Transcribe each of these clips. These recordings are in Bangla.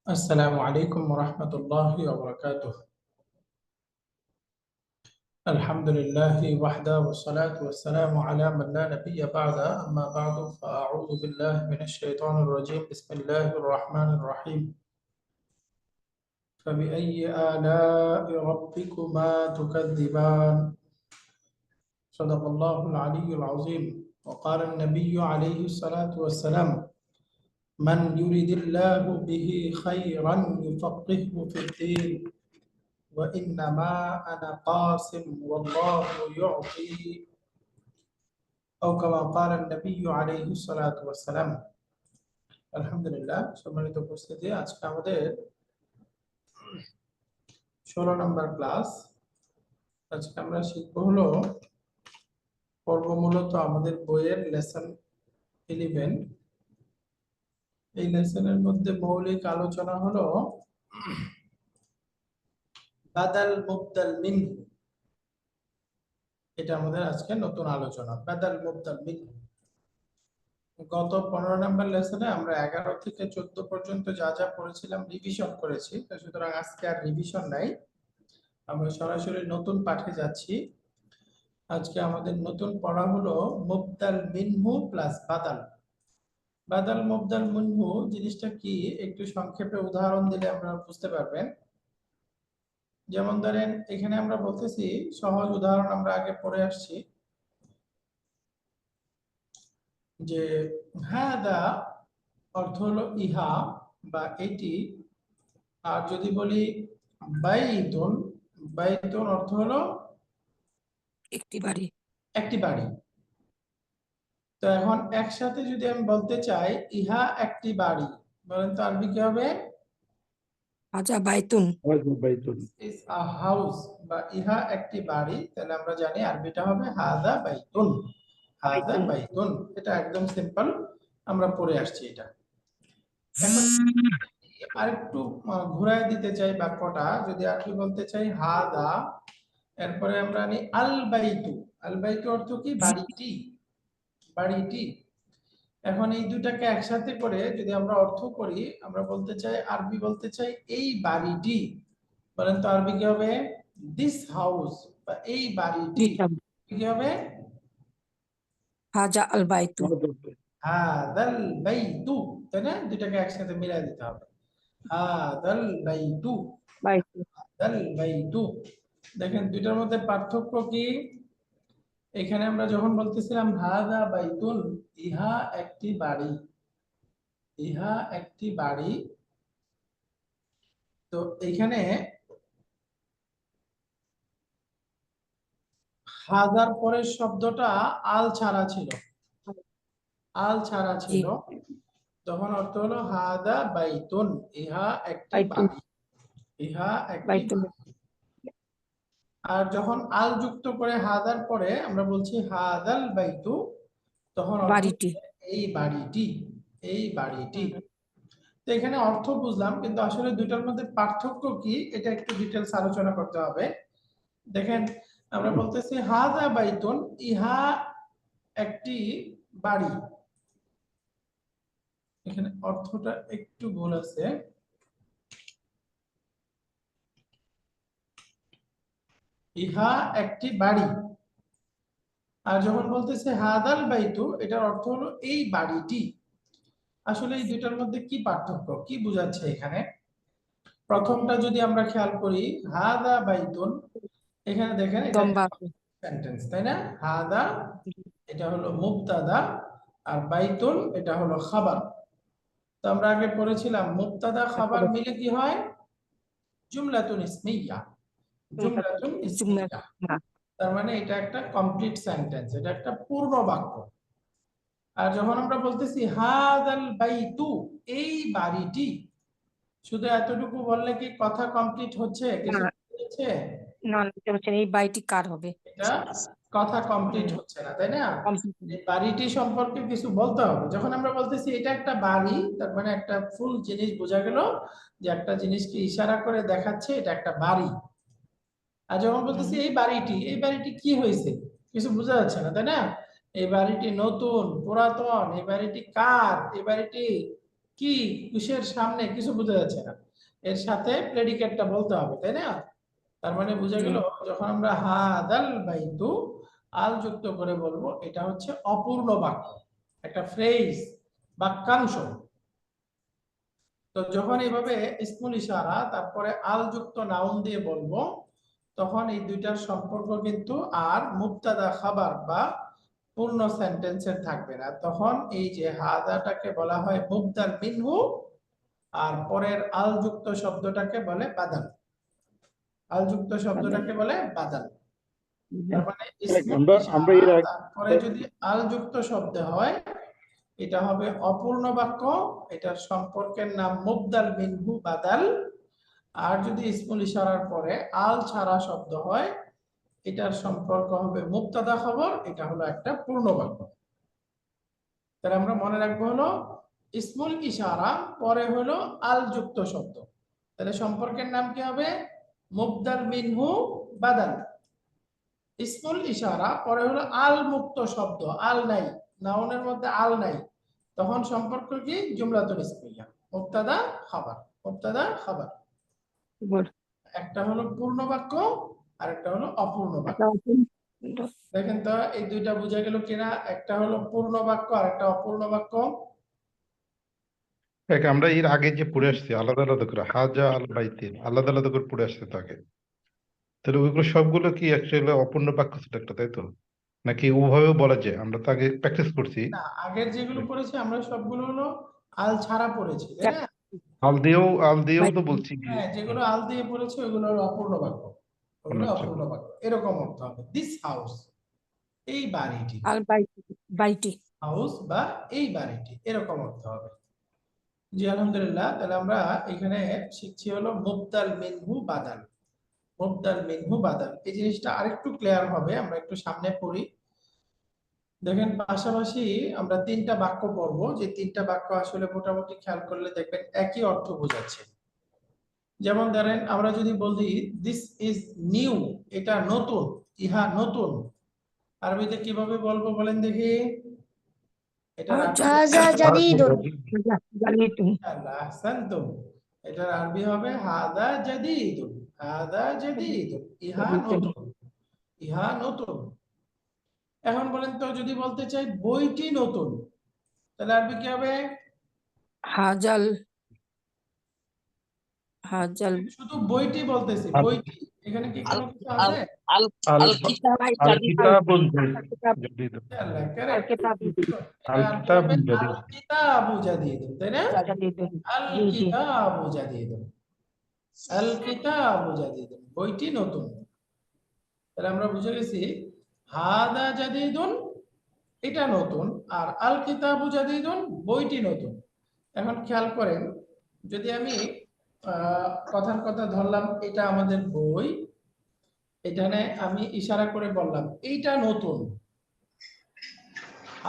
السلام عليكم ورحمة الله وبركاته. الحمد لله وحده والصلاة والسلام على من لا نبي بعد. أما بعد فأعوذ بالله من الشيطان الرجيم. بسم الله الرحمن الرحيم. فبأي آلاء ربكما تكذبان؟ صدق الله العلي العظيم. وقال النبي عليه الصلاة والسلام: من يريد الله به خيرا يفقهه في الدين وإنما أنا قاسم والله يعطي أو كما قال النبي عليه الصلاة والسلام. আলহামদুলিল্লাহ, সম্মানিত উপস্থিতি, আজকে আমাদের 16 নম্বর ক্লাস। আজকে আমরা শিখবো হলো পর্ব মূলত আমাদের বইয়ের লেসন 11। এই লেসনের মধ্যে মৌলিক আলোচনা হলো বাদাল মুবদাল মিনহু। এটা আমাদের আজকে নতুন আলোচনা, বাদাল মুবদাল মিনহু। গত 15 নম্বর লেসনে আমরা 11 থেকে 14 পর্যন্ত যা যা পড়েছিলাম রিভিশন করেছি, সুতরাং আজকে আর রিভিশন নাই, আমরা সরাসরি নতুন পাঠে যাচ্ছি। আজকে আমাদের নতুন পড়া হলো মুবদাল মিনহু প্লাস বাদাল। বাদাল মুবদাল মিনহু জিনিসটা কি একটু সংক্ষেপে উদাহরণ দিলে আমরা বুঝতে পারবেন। যেমন ধরেন, এখানে আমরা বলতেছি, সহজ উদাহরণ আমরা আগে পড়ে আসছি যে হাদা অর্থ হলো ইহা বা এটি, আর যদি বলি বাইতুন, বাইতুন অর্থ হলো একটি বাড়ি। একটি বাড়ি। তো এখন একসাথে যদি আমি বলতে চাই ইহা একটি বাড়ি, বলেন তো আরবি কি হবে? হাজা বাইতুন। ইজ আ হাউস বা ইহা একটি বাড়ি, তাহলে আমরা জানি আরবিটা হবে হাদা বাইতুন। হাদা বাইতুন, এটা একদম সিম্পল, আমরা পড়ে আসছি এটা। এখন আরেকটু ঘুরায় দিতে চাই বাক্যটা, যদি আরবি বলতে চাই হাদা, এরপরে আমরা আনি আল বাইতু। আল বাইতু অর্থ কি? বাড়িটি, বাড়িটি। এখন এই দুটাকে একসাথে করে যদি আমরা অর্থ করি, আমরা বলতে চাই, আরবি বলতে চাই এই বাড়িটি, বলেন তো আরবি কি হবে? দিস হাউস বা এই বাড়িটি কি হবে? হাজা আল বাইতু। হাদাল বাইতু, তাই না? দুটাকে একসাথে মিলাই দিতে হবে, হাদাল বাইতু, বাইতু। হাদাল বাইতু। দেখেন দুটার মধ্যে পার্থক্য কি? এখানে আমরা যখন বলতেছিলাম হাদা বাইতুন, ইহা একটি বাড়ি, ইহা একটি বাড়ি, তো এখানে হাজার পরের শব্দটা আল ছাড়া ছিল, আল ছাড়া ছিল, তখন অর্থ হলো হাদা বাইতুন, ইহা একটি বাড়ি, ইহা একটি বাইতুন। বাড়ি। আর যখন আল যুক্ত করে হাদার পরে আমরা বলছি হাদাল বাইতু, তখন অর্থ বাড়িটি, এই বাড়িটি, এই বাড়িটি। তো এখানে অর্থ বুঝলাম, কিন্তু আসলে দুটার মধ্যে পার্থক্য কি এটা একটু ডিটেইলস আলোচনা করতে হবে। দেখেন, আমরা বলতেছি হাদা বাইতুন, ইহা একটি বাড়ি, এখানে অর্থটা একটু ভুল আছে। ইহা একটি বাড়ি, আর যখন বলতেছে হাদাল বাইতু, এটার অর্থ হলো এই বাড়িটি। আসলে এই দুটার মধ্যে কি পার্থক্য, কি বোঝাচ্ছে এখানে? প্রথমটা যদি আমরা খেয়াল করি, হাদা বাইতুন, এখানে দেখেন এটা সেন্টেন্স, তাই না? হাদা এটা হলো মুবতাদা, আর বাইতুন এটা হলো খাবার। তো আমরা আগে পড়েছিলাম মুবতাদা খাবার মিলে কি হয়? জুমলাতুন ইসমিয়া, জুমলাতুন ইসমিয়া। তার মানে এটা একটা কমপ্লিট সেন্টেন্স, এটা একটা পূর্ণ বাক্য। আর যখন আমরা বলতেছি হাদাল বাইতু, এই বাড়িটি, শুধু এতটুকু বললে কি কথা কমপ্লিট হচ্ছে? কিছু হচ্ছে না, এই বাড়িটি কার হবে, এটা কথা কমপ্লিট হচ্ছে না, তাই না? এই বাড়িটি সম্পর্কে কিছু বলতে হবে। যখন আমরা বলতেছি এটা একটা বাড়ি, তার মানে একটা ফুল জিনিস বোঝা গেল, যে একটা জিনিসকে ইশারা করে দেখাচ্ছে এটা একটা বাড়ি। আর যখন বলতেছি এই বাড়িটি, এই বাড়িটি কি হয়েছে কিছু বোঝা যাচ্ছে না, তাই না? এই বাড়িটি নতুন, পুরাতন, এই বাড়িটি কার, এই বাড়িটি কি কিসের সামনে কিছু বোঝা যাচ্ছে না, এর সাথে প্রেডিকেটটা বলতে হবে, তাই না? তার মানে বোঝা গেল যখন আমরা হাদাল বাইতু আল যুক্ত করে বলবো, এটা হচ্ছে অপূর্ণ বাক্য, একটা ফ্রেজ, বাক্যাংশ। তো যখন এইভাবে ইসমুল ইশারা তারপরে আল যুক্ত নাউন দিয়ে বলবো, তখন এই দুইটার সম্পর্ক কিন্তু আর মুবতাদা খাবার বা পূর্ণ সেন্টেন্সের থাকবে না। তখন এই যে হাদাটাকে বলা হয় মুবদাল মিনহু, আর পরের আল যুক্ত শব্দটাকে বলে বাদাল। আল যুক্ত শব্দটাকে বলে বাদাল। তার মানে ইসমুল আমরা ইশারা এর আগে তারপরে যদি আল যুক্ত শব্দ হয়, এটা হবে অপূর্ণ বাক্য, এটার সম্পর্কের নাম মুবদাল মিনহু বাদাল। আর যদি ইসমুল ইশারার পরে আল ছাড়া শব্দ হয়, এটার সম্পর্ক হবে মুবতাদা খবর, এটা হলো একটা পূর্ণ বাক্য। তাহলে আমরা মনে রাখবো হলো ইসমুল ইশারা পরে হলো আল যুক্ত শব্দ, তাহলে সম্পর্কের নাম কি হবে? মুবদাল মিনহু বাদাল। ইসমুল ইশারা পরে হলো আল মুক্ত শব্দ, আল নাই, নাউনের মধ্যে আল নাই, তখন সম্পর্ক কি? জুমলাতুল ইসমিয়া, মুবতাদা খাবার, মুবতাদা খাবার। একটা হলো পূর্ণ বাক্য আর একটা হলো অপূর্ণ বাক্য। দেখেন তো এই দুইটা বোঝা গেল কিনা? একটা হলো পূর্ণ বাক্য আর একটা অপূর্ণ বাক্য। আমরা এর আগে যে পড়ে আসছি আলাদা আলাদা করে হাজা আল বাইতিন আলাদা আলাদা করে পড়ে আসছে তো আগে, তাহলে ওইগুলো সবগুলো কি অ্যাকচুয়ালি অপূর্ণ বাক্য ছিল একটা, তাই তো? নাকি ওভাবেও বলা যায়? আমরা তো আগে প্র্যাকটিস করছি না, আগের যেগুলো পড়েছি আমরা সবগুলো হলো আল ছাড়া পড়েছি, তাই না? আল দিয়েও তো বলছি কি। হ্যাঁ, যেগুলো আল দিয়ে পড়েছি ওগুলো হলো অপূর্ণ বাক্য, ওগুলো আচ্ছা, অপূর্ণ বাক্য। এরকম অর্থ হবে দিস হাউস, এই বাড়িটি, আল বাইটি, বাইটি। হাউস বা এই বাড়িটি, এরকম অর্থ হবে। জি আলহামদুলিল্লাহ। তাহলে আমরা এখানে শিখছি হলো মুবদাল মিনহু বাদাল। মুবদাল মিনহু বাদাল, এই জিনিসটা আরেকটু ক্লিয়ার হবে, আমরা একটু সামনে পড়ি। দেখেন পাশাপাশি আমরা তিনটা বাক্য পড়বো, যে তিনটা বাক্য আসলে মোটামুটি খেয়াল করলে দেখবেন একই অর্থ বোঝাচ্ছে। যেমন ধরেন আমরা যদি বলি দিস ইজ নিউ, এটা নতুন, ইহা নতুন, আরবিতে কিভাবে বলবো বলেন দেখি? এটার হাজা জাদিদুন। এটার আরবি হবে হাদা জাদিদুন, হাদা জাদিদুন, ইহা নতুন, ইহা নতুন। এখন বলেন তো যদি বলতে চাই বইটি নতুন, তাহলে আরবি কি হবে? হাজাল, হাজাল শুধু বইটি বলতেছি, আল বইটি, এখানে কি কোনো কিছু আছে? আল আল কিতাবুন কিতাব, জাদীদুন আল্লাহ, আল correct। কিতাব, এটা আল আরবি হবে কিতাবুন আল জাদীদ। কিতাবু জাদিদুন, তাই না? জাদিদুন। আল জি জি। কিতাবু জাদিদুন, আল কিতাবু জাদিদুন, বইটি নতুন। তাহলে আমরা বুঝে গেছি হাদা জাদিদুন, এটা নতুন, আর আল কিতাবু জাদিদুন, বইটি নতুন। এখন খেয়াল করেন, যদি আমি কথার কথা ধরলাম এটা আমাদের বই, এখানে আমি ইশারা করে বললাম এইটা নতুন,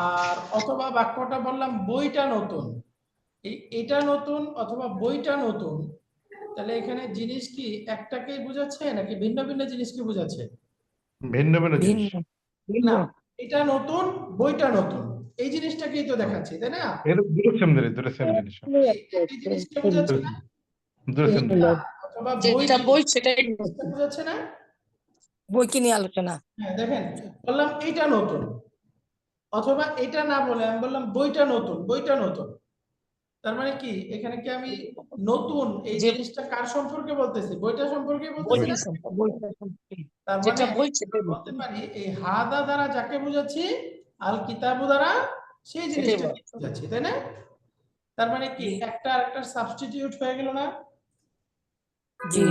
আর অথবা বাক্যটা বললাম বইটা নতুন, এটা নতুন অথবা বইটা নতুন, তাহলে এখানে জিনিস কি একটাকেই বোঝাচ্ছে নাকি ভিন্ন ভিন্ন জিনিসকে বোঝাচ্ছে? ভিন্ন ভিন্ন জিনিস। ভিন্ন, ভিন্ন। না, এটা নতুন, বইটা নতুন, এই জিনিসটাকেই তো দেখাচ্ছি, তাই না? এর দুটো সেম জিনিস, এই জিনিসটা বোঝাচ্ছে না? দুটো সেম এটা জিনিস। অথবা যেটা বই সেটাই জিনিসটা বোঝাচ্ছে না? বইকে নিয়ে আলোচনা। হ্যাঁ, দেখেন বললাম এইটা নতুন, অথবা এটা না বলে আমি বললাম বইটা নতুন, বইটা নতুন, তার মানে কি এখানে কি আমি নতুন এই যে জিনিসটা কার সম্পর্কে বলতেছি? বইটা সম্পর্কে বলতেছি বই না? সম্পর্কে বইটা সম্পর্কে। তার যেটা মানে বই সেটাই বলতে পারি এই হাদা দ্বারা যাকে বোঝাচ্ছি, আল কিতাবু দ্বারা সেই সেটাই জিনিসটাকে বল। বোঝাচ্ছি, তাই না? তার মানে কি জি। একটা আরেকটার সাবস্টিটিউট হয়ে গেল না? জি।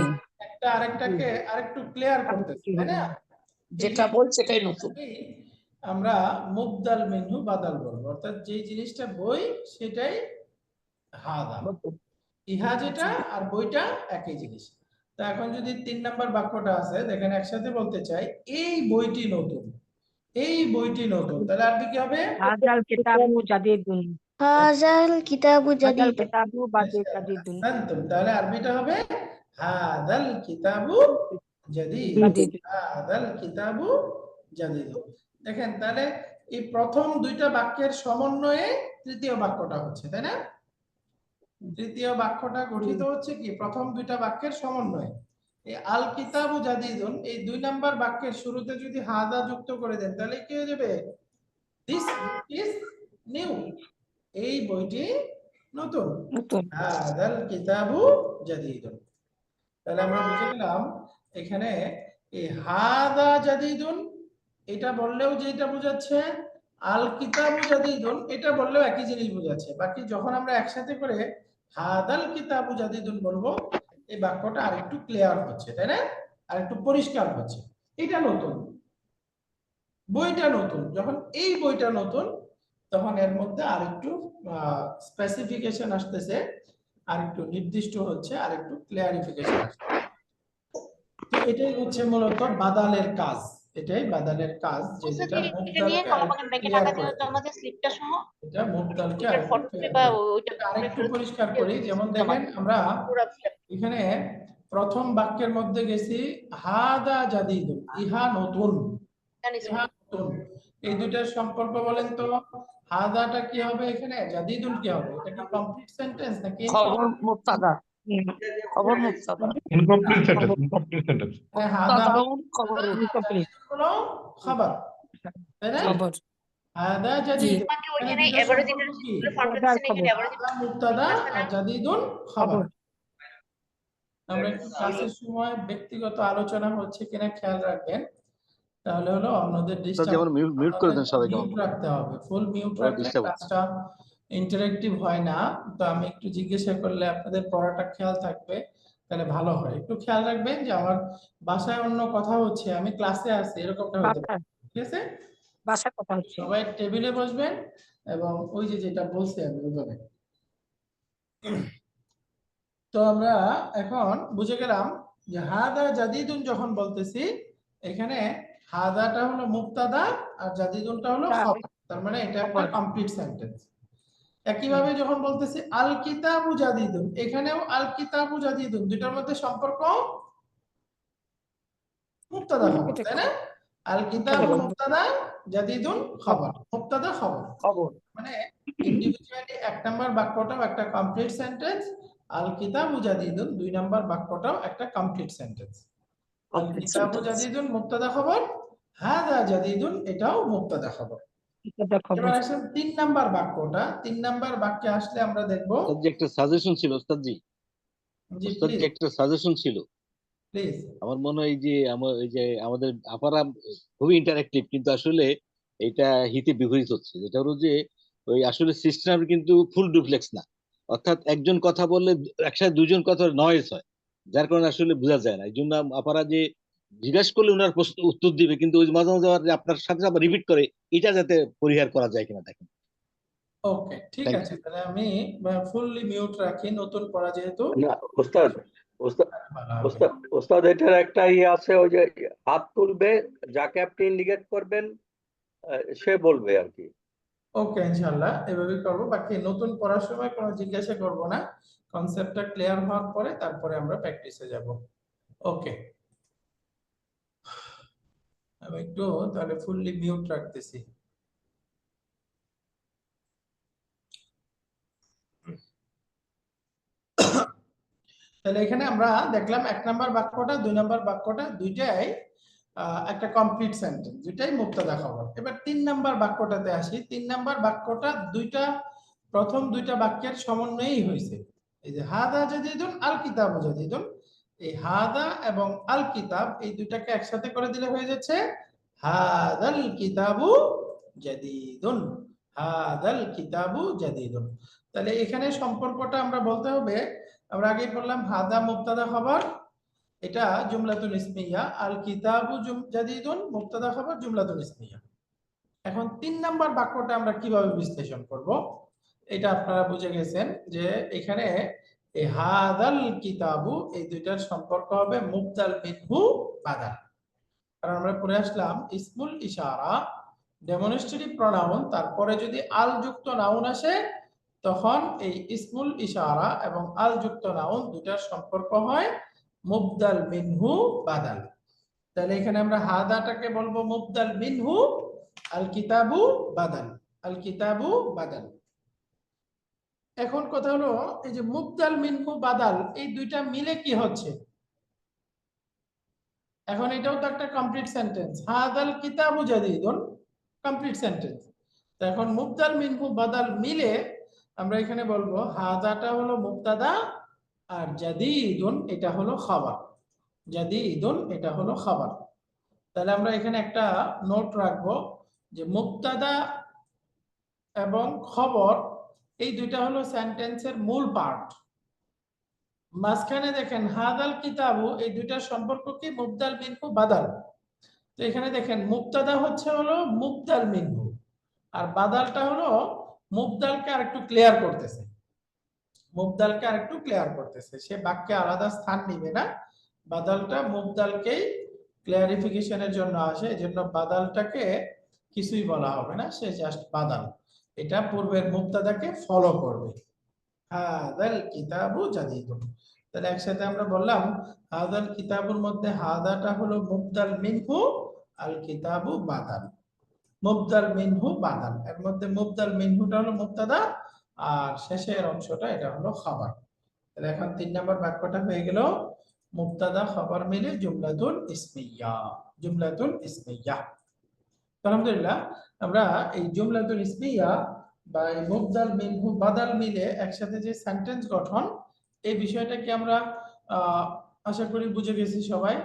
একটা আরেকটাকে আরেকটু ক্লিয়ার করতেছে, তাই না? যেটা বই সেটাই নতুন। আমরা মুবদাল মিনহু বাদাল বলবো, অর্থাৎ যে জিনিসটা বই সেটাই হাদা, ইহা যেটা আর বইটা একই জিনিস। তো এখন যদি 3 নাম্বার বাক্যটা আছে দেখেন একসাথে বলতে চাই এই বইটি নতুন, এই বইটি নতুন, তাহলে আরবি কি হবে? হাজাল কিতাবু জাদিদুন। হাজাল কিতাবু হাজাল জাদিদ। কিতাবু জাদিদুন। আহসানতুম, তাহলে আরবিটা হবে হাদাল কিতাবু জাদিদ, জাদিদ। হাদাল কিতাবু জাদিদ। দেখেন তাহলে এই প্রথম দুইটা বাক্যের সমন্বয়ে তৃতীয় বাক্যটা হচ্ছে, তাই না? তৃতীয় বাক্যটা গঠিত হচ্ছে কি প্রথম দুইটা বাক্যের সমন্বয়ে। এই আল কিতাবু জাদিদুন এই 2 নাম্বার বাক্যের শুরুতে যদি হাদা যুক্ত করে দেন তাহলে কি হয়ে যাবে? দিস ইজ নিউ, এই বইটি নতুন। নতুন হাদাল কিতাবু জাদিদুন। তাহলে আমরা বুঝে গেলাম এখানে এই হাদা জাদিদুন এটা বললেও যেটা বোঝাচ্ছে, আল কিতাবু জাদিদুন এটা বললেও একই জিনিস বোঝাচ্ছে। বাকি যখন আমরা একসাথে করে হাদাল কিতাবু জাদিদুন বলবো এই বাক্যটা আরেকটু ক্লিয়ার হচ্ছে, তাই না? আরেকটু পরিষ্কার হচ্ছে। এটা নতুন, বইটা নতুন। যখন এই বইটা নতুন তখন এর মধ্যে আরেকটু স্পেসিফিকেশন আসতেছে, আরেকটু নির্দিষ্ট হচ্ছে, আরেকটু ক্লিয়ারিফিকেশন আসছে। তো এটাই হচ্ছে মূলত বাদালের কাজ, এটাই বাদালের কাজ যে যেটা মুবদালকে আরেকটু ক্লিয়ার করে দেয়। এটা মুবদালকে আরেকটু ক্লিয়ার করে দেয়। আরেকটু পরিষ্কার করি, যেমন দেখেন আমরা এখানে প্রথম বাক্যের মধ্যে গেছি হাদা জাদিদুন, ইহা নতুন, ইহা নতুন। এই দুটার সম্পর্ক বলেন তো, হাদাটা কি হবে এখানে, জাদিদুন কি হবে? এটা কি কমপ্লিট সেন্টেন্স নাকি খবর মুবতাদা, খবর মুবতাদা, ইনকমপ্লিট সেন্টেন্স, ইনকমপ্লিট সেন্টেন্স। হাদা মুবতাদাউন খবর। ইনকমপ্লিট হলো খবর, তাই না? খবর হাদা জি জাদিদ এখানে দুটার সম্পর্ক কি? হাদার খবর হাদা মুবতাদা আর জাদিদুন খবর। খবর আমরা একটু ক্লাসের সময় ব্যক্তিগত আলোচনা হচ্ছে কিনা খেয়াল রাখবেন, তাহলে হলো অন্যদের ডিস্টার্ব, যেমন মিউট করে দেন সবাইকে, মিউট রাখতে হবে। ফুল মিউট ওরা রাখলে disturb হচ্ছে। ক্লাসটা ইন্টারেক্টিভ হয় না। তো আমি একটু জিজ্ঞাসা করলে আপনাদের পড়াটা খেয়াল থাকবে, তাহলে ভালো হয়। একটু খেয়াল রাখবেন যে আমার বাসায় অন্য কথা হচ্ছে, আমি ক্লাসে আছি, এরকমটা হতে পারে। ঠিক আছে? বাসার কথা হচ্ছে সবাই টেবিলে বসবেন এবং ওই যে যেটা বলছি আমি ওইভাবে। তো আমরা এখন বুঝে গেলাম যে হাদা জাদিদুন যখন বলতেছি এখানে হাদাটা হলো মুবতাদা আর জাদিদুনটা হলো খবর, তার মানে এটা একটা কমপ্লিট সেন্টেন্স। একইভাবে যখন বলতেছি আল কিতাবু জাদিদুন, এখানেও আল কিতাবু জাদিদুন দুটার মধ্যে সম্পর্ক মুবতাদা খবর, তাই না? আল কিতাবু মুবতাদা জাদিদুন খবর, মুবতাদা খবর। খবর মানে ইন্ডিভিজুয়ালি এক নাম্বার বাক্যটাও একটা কমপ্লিট সেন্টেন্স, আল কিতাবু জাদিদুন 2 নাম্বার বাক্যটাও একটা কমপ্লিট সেন্টেন্স। আল কিতাবু জাদিদুন মুবতাদা খবর, হাদা জাদিদুন এটাও মুবতাদা খবর। এবার আসেন 3 নাম্বার বাক্যটা। 3 নাম্বার বাক্যে আসলে আমরা দেখব, ওস্তাদজি একটা সাজেশন ছিল, ওস্তাদজি জি ওস্তাদজি প্লিজ একটা সাজেশন ছিল। প্লিজ। আমার মনে হয় যে আমাদের আপারা খুবই ইন্টারেক্টিভ, কিন্তু আসলে এটা হিতে বিপরীত হচ্ছে। যেটা হলো যে ওই আসলে সিস্টেম কিন্তু ফুল ডুপ্লেক্স না, অর্থাৎ একজন কথা বললে একসাথে দুজন কথা নয়েজ হয়, যার কারণে আসলে বোঝা যায় না। এই জন্য আপারা যে জিজ্ঞাসা করলে ওনার প্রশ্ন উত্তর দিবে, কিন্তু ওই মাঝে মাঝে আবার আপনার সাথে আবার রিপিট করে, এটা যাতে পরিহার করা যায় কিনা দেখেন। ওকে ঠিক Thank আছে, তাহলে আমি ফুললি মিউট রাখি, নতুন পড়া যেহেতু। না ওস্তাদ, ওস্তাদ ভালো হবে। ওস্তাদ ওস্তাদ এটার একটা আছে, ওই যে হাত তুলবে, যাকে আপনি ইন্ডিকেট করবেন সে বলবে আর কি। ওকে ইনশাআল্লাহ এভাবে করব। বাকি নতুন পড়ার সময় কোনো জিজ্ঞাসা করব না, কনসেপ্টটা ক্লিয়ার হওয়ার পরে তারপরে আমরা প্র্যাকটিসে যাব। ওকে, আমি একটু তাহলে ফুললি মিউট রাখতেছি। তাহলে এখানে আমরা দেখলাম 1 নাম্বার বাক্যটা 2 নাম্বার বাক্যটা দুইটাই একটা কমপ্লিট সেন্টেন্স, দুইটাই মুবতাদা খবর। এবার 3 নাম্বার বাক্যটাতে আসি। 3 নাম্বার বাক্যটা দুইটা প্রথম দুইটা বাক্যের সমন্বয়েই হয়েছে। এই যে হাদা জাদিদুন আল কিতাবু জাদিদুন, এই হাদা এবং আল কিতাব এই দুইটাকে একসাথে করে দিলে হয়ে যাচ্ছে হাদাল কিতাবু জাদিদুন, হাদাল কিতাবু জাদিদুন। তাহলে এখানে সম্পর্কটা আমরা বলতে হবে, আমরা আগেই বললাম হাদা মুবতাদা খবর, এটা জুমলাতুল ইসমিয়া, আল কিতাবু জাদিদুন মুবতাদা খবর জুমলাতুল ইসমিয়া। এখন 3 নাম্বার বাক্যটা আমরা কিভাবে বিশ্লেষণ করব, এটা আপনারা বুঝে গেছেন যে এখানে এই হাদাল কিতাবু এই দুইটার সম্পর্ক হবে মুবদাল মিনহু বাদাল। কারণ আমরা পড়ে আসলাম ইসমুল ইশারা ডেমনস্ট্রেটিভ প্রোনাউন, তারপরে যদি আল যুক্ত নাউন আসে তখন এই ইসমুল ইশারা এবং আল যুক্ত নাউন দুটার সম্পর্ক হয় মুবদাল মিনহু বাদাল। তাহলে এখানে আমরা হাদাটাকে বলবো মুবদাল মিনহু, আল কিতাবু বাদাল, আল কিতাবু বাদাল। এখন কথা হলো এই যে মুবদাল মিনহু বাদাল এই দুইটা মিলে কি হচ্ছে? এখন এটাও তো একটা কমপ্লিট সেন্টেন্স, হাদাল কিতাবু জাদীদুন, কমপ্লিট সেন্টেন্স। তো এখন মুবদাল মিনহু বাদাল মিলে আমরা এখানে বলবো হাদাটা হলো মুবতাদা আর জাদীদুন এটা হলো খাবার, জাদীদুন এটা হলো খাবার। তাহলে আমরা এখানে একটা নোট রাখবো যে মুবতাদা এবং খবর এই দুইটা হলো সেন্টেন্সের মূল পার্ট। মাঝখানে দেখেন হাদাল কিতাবু এই দুইটার সম্পর্ক কি? মুবদাল মিনহু বাদাল। তো এখানে দেখেন মুবতাদা হচ্ছে হলো মুবদাল মিনহু আর বাদালটা হলো মুবদালকে আরেকটু ক্লিয়ার করতেছে, মুবদালকে আরেকটু ক্লিয়ার করতেছে, সে বাক্যে আলাদা স্থান নিবে না, বাদালটা মুবদালকেই ক্লিয়ারিফিকেশনের জন্য আসে, এজন্য বাদালটাকে কিছুই বলা হবে না, সে জাস্ট বাদাল, এটা পূর্বের মুবতাদাকে ফলো করবে। হাদাল কিতাবু জাদীদুন। তাহলে একসাথে আমরা বললাম হাদাল কিতাবুর মধ্যে হাদাটা হলো মুবদাল মিনহু, আল কিতাবু বাদাল, মুবদাল মিনহু বাদাল, এর মধ্যে মুবদাল মিনহুটা হলো মুবতাদা আর শেষের অংশটা এটা হলো খাবার। তাহলে এখন 3 নম্বর বাক্যটা হয়ে গেল মুবতাদা খবর মিলে জুমলাতুল ইসমিয়া, জুমলাতুল ইসমিয়া। আলহামদুলিল্লাহ আমরা এই জুমলাতুল ইসমিয়া বা এই মুবদাল মিনহু বাদাল মিলে একসাথে যে সেন্টেন্স গঠন এই বিষয়টাকে আমরা আশা করি বুঝে গেছি সবাই।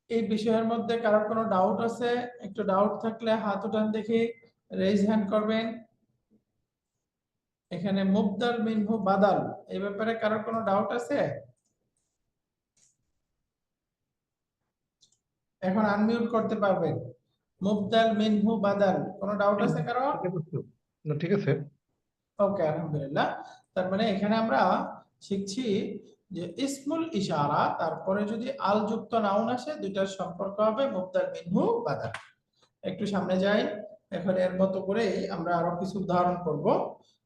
এই বিষয়ের মধ্যে কারো কোনো ডাউট আছে? একটু ডাউট থাকলে হাত উঠান দেখি, রেজ হ্যান্ড করবেন। এখানে মুবদাল মিনহু বাদাল এই ব্যাপারে কারো কোনো ডাউট আছে? এখন আনমিউট করতে পারবেন। মুবদাল মিনহু বাদাল কোনো ডাউট আছে কারো? না ঠিক আছে। ওকে আলহামদুলিল্লাহ। তার মানে এখানে আমরা শিখছি যে ইসমুল ইশারা তারপরে যদি আল যুক্ত নাউন আসে দুইটার সম্পর্ক হবে মুবদাল মিনহু বাদাল। একটু সামনে যাই, এখন এর মতো করে আমরা আরো কিছু উদাহরণ করব।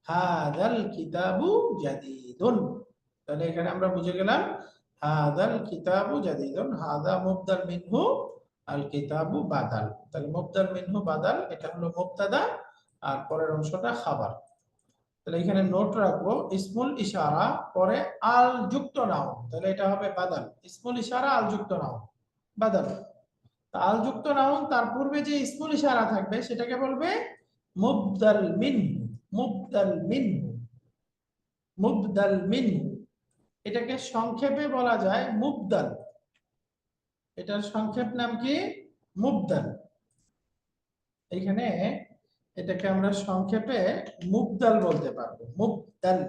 হাদাল কিতাবু জাদীদুন, তাহলে এখানে আমরা বুঝে গেলাম হাদাল কিতাবু জাদীদুন, হাদা মুবদাল মিনহু, আল কিতাবু বাদাল। তাহলে মুবদাল মিনহু বাদাল এটা হলো মুবতাদা আর পরের অংশটা খাবার। তাহলে এখানে নোট রাখবো ইসমুল ইশারা পরে আল যুক্ত নাউন, তাহলে এটা হবে বাদাল। ইসমুল ইশারা আল যুক্ত নাউন বাদাল। আল যুক্ত নাউন তার পূর্বে যে ইসমুল ইশারা থাকবে সেটাকে বলবে মুবদাল মিনহু, মুবদাল মিনহু, মুবদাল মিনহু। এটাকে সংক্ষেপে বলা যায় মুবদাল, এটার সংক্ষেপ নাম কি? মুবদাল। এখানে এটাকে আমরা সংক্ষেপে মুবদাল বলতে পারবো, মুবদাল,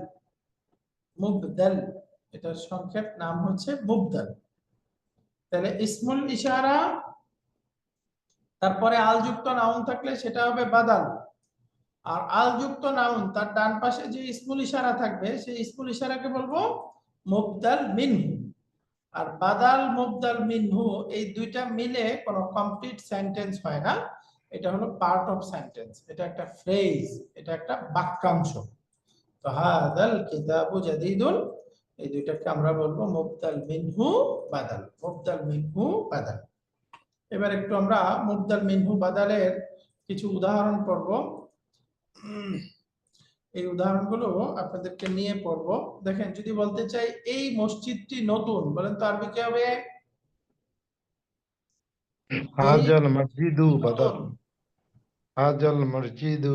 মুবদাল এটার সংক্ষেপ নাম হচ্ছে মুবদাল। তাহলে ইসমুল ইশারা তারপরে আল যুক্ত নাউন থাকলে সেটা হবে বাদাল, আর আল যুক্ত নাউন তার ডান পাশে যে ইসমুল ইশারা থাকবে সেই ইসমুল ইশারাকে বলবো মুবদাল মিনহু। আর বাদাল মুবদাল মিনহু এই দুইটা মিলে কোনো কমপ্লিট সেন্টেন্স হয় না, এটা হলো পার্ট অফ সেন্টেন্স, এটা একটা ফ্রেজ, এটা একটা বাক্যাংশ। তো হাদাল কিতাবু জাদীদুন এই দুইটাকে আমরা বলবো মুবদাল মিনহু বাদাল, মুবদাল মিনহু বাদাল। এবার একটু আমরা মুবদাল মিনহু বাদালের কিছু উদাহরণ পড়ব। এই উদাহরণগুলো আপনাদেরকে নিয়ে পড়ব। দেখেন যদি বলতে চাই এই মসজিদটি নতুন, বলেন তো আরবি কি হবে? হাজাল মসজিদু বাদাল, হাজাল মসজিদু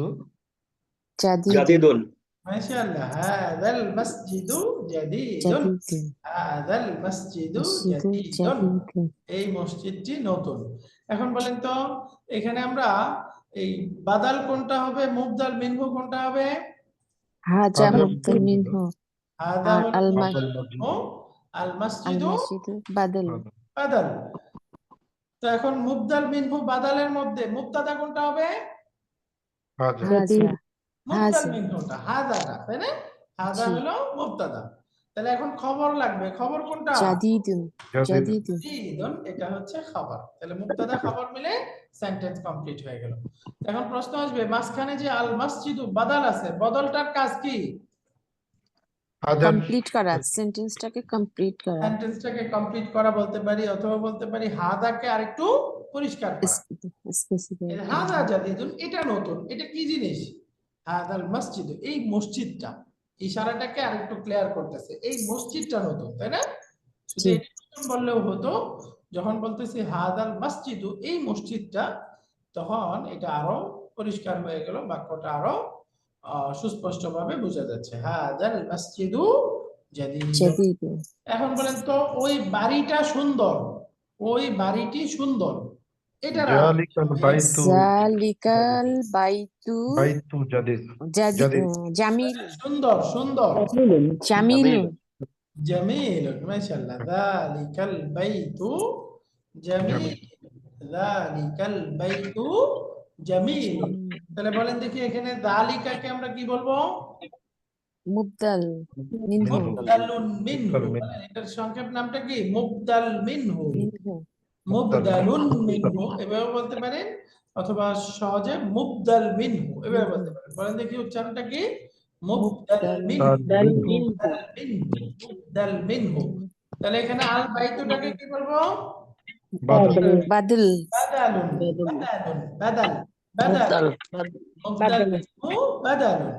জাদীদুন। মাশাআল্লাহ, হাযাল মাসজিদু জাদীদুন, হাযাল মাসজিদু জাদীদুন, এই মসজিদটি নতুন। এখন বলেন তো এখানে আমরা এই বাদাল কোনটা হবে, মুবদাল মিনহু কোনটা হবে? হাজা মুবদাল মিনহু হাদা আর আল আল মাসজিদু বাদাল বাদাল। তো এখন মুবদাল মিনহু বাদালের মধ্যে মুবতাদা কোনটা হবে? হাজা, মুবদাল মিনহুটা হাদাটা, তাই না? হাদা হলো মুবতাদা। তাহলে এখন খবর লাগবে, খবর কোনটা? জাদীদুন, জাদীদুন। জাদীদুন এটা হচ্ছে খবর। তাহলে মুবতাদা খবর মিলে সেন্টেন্স কমপ্লিট হয়ে গেল। এখন প্রশ্ন আসবে মাঝখানে যে আল মাসজিদু বাদাল আছে, বদলটার কাজ কি? হাজাল কমপ্লিট করা, সেন্টেন্সটাকে কমপ্লিট করা, সেন্টেন্সটাকে কমপ্লিট করা বলতে পারি, অথবা বলতে পারি হাদাকে আরেকটু পরিষ্কার করা। স্পেসিফাই। হাদা জাদীদুন এটা নতুন, এটা কি জিনিস? হাদাল মসজিদ এই মসজিদটা, ইশারাটাকে আরেকটু ক্লিয়ার করতেছে এই মসজিদটা নতুন, তাই না? শুধু জি। এটা নতুন বললেও হতো, যখন বলতেছি হাদাল মসজিদু এই মসজিদটা, তখন এটা আরো পরিষ্কার হয়ে গেল, বাক্যটা আরো সুস্পষ্টভাবে বোঝা যাচ্ছে। হাদাল মসজিদু জাদীদ। জাদিদ। এখন বলেন তো ওই বাড়িটা সুন্দর, ওই বাড়িটি সুন্দর, এটার অর্থ জালিকাল হবে বাইতু জালিকাল বাইতু বাইতু জাদিদ জাদিদ জাদিদ জামিল সুন্দর সুন্দর জামিলুন জামিলুন মাশাআল্লাহ যালিকাল বাইতু জামিল জামিল যালিকাল বাইতু জামিলুন। তাহলে বলেন দেখি এখানে যালিকাকে আমরা কি বলবো? মুবদাল মিনহু মুবদালুন মিনহু। মুবদাল মিন বলেন এটার সংক্ষেপ নামটা কি? মুবদাল মিনহু। মিনহু মুবদাল মুবদালুন মিনহু এভাবে বলতে পারেন, অথবা সহজে মুবদাল মিনহু এভাবে বলতে পারেন। বলেন দেখি উচ্চারণটা কি? মুবদাল মুবদাল মিনহু। মিনহু মুবদাল মিনহু। মুবদাল মিনহু। তাহলে এখানে আল বাইতুটাকে কি বলবো? বাদল বাদল বাদালুন। বাদালুন। বাদাল। বাদাল। মুবদাল মুবদাল মিনহু বাদালুন।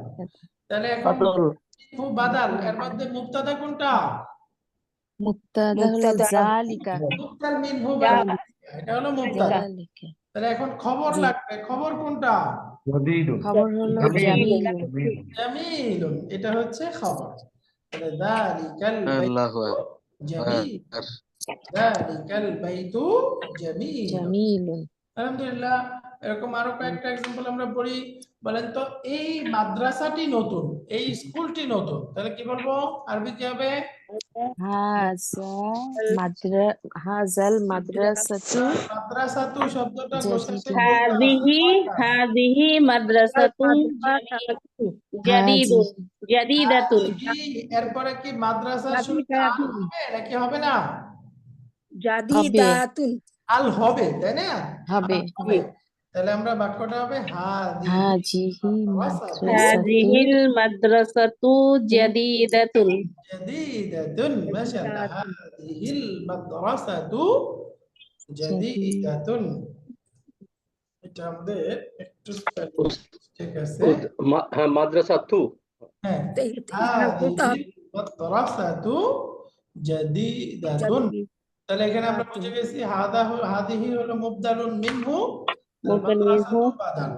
তাহলে এখন বাদল মিনহু বাদাল এর মধ্যে মুবতাদা কোনটা? মুবতাদা হলো জালিকা মুবদাল মিনহু বাদাল, এটা হলো মুবতাদা। জালিকা তাহলে এখন খবর জি। লাগবে, খবর কোনটা? জাদিদুন খবর হলো জামিলুন জামিলুন জামিলুন জামিলুন, এটা হচ্ছে খবর। তাহলে যালিকাল আল্লাহু বাইতু জামিল, আকবার। যালিকাল বাইতু জামিল। জামিলুন আলহামদুলিল্লাহ। এরকম আরো কয়েকটা এক্সাম্পল আমরা পড়ি। বলেন তো এই মাদ্রাসাটি নতুন, এই স্কুলটি নতুন, তাহলে কি বলবো? আরবি কি হবে? হাজাল মাদ্রাসাতু মাদ্রাসাতু শব্দটা গোছের জাদিদুন শেষে হাদিহি মাদ্রাসাতুন জাদিদুন জাদিদাতুন এরপরে কি মাদ্রাসার শুরুতে আল হবে নাকি হবে না? হবে আল হবে, তাই না? হবে হবে। তাহলে আমরা বাক্যটা হবে হাদিহি হাজিহি মাদ্রাসাতু হাদিহিল মাদ্রাসাতু জাদিদাতুন জাদীদাতুন। মাশাআল্লাহ, হাদিহিল মাদ্রাসাতু জাদীদাতুন। এটা আমাদের একটু ঠিক আছে। হ্যাঁ মাদ্রাসা তু হ্যাঁ, হাদিহিল মাদ্রাসাতু জাদীদাতুন। তাহলে এখানে আমরা বুঝে গেছি হাদিহি হলো মুবদালুন মিনহু, মুবদাল মিনহু মাদ্রাসাতু বাদাল।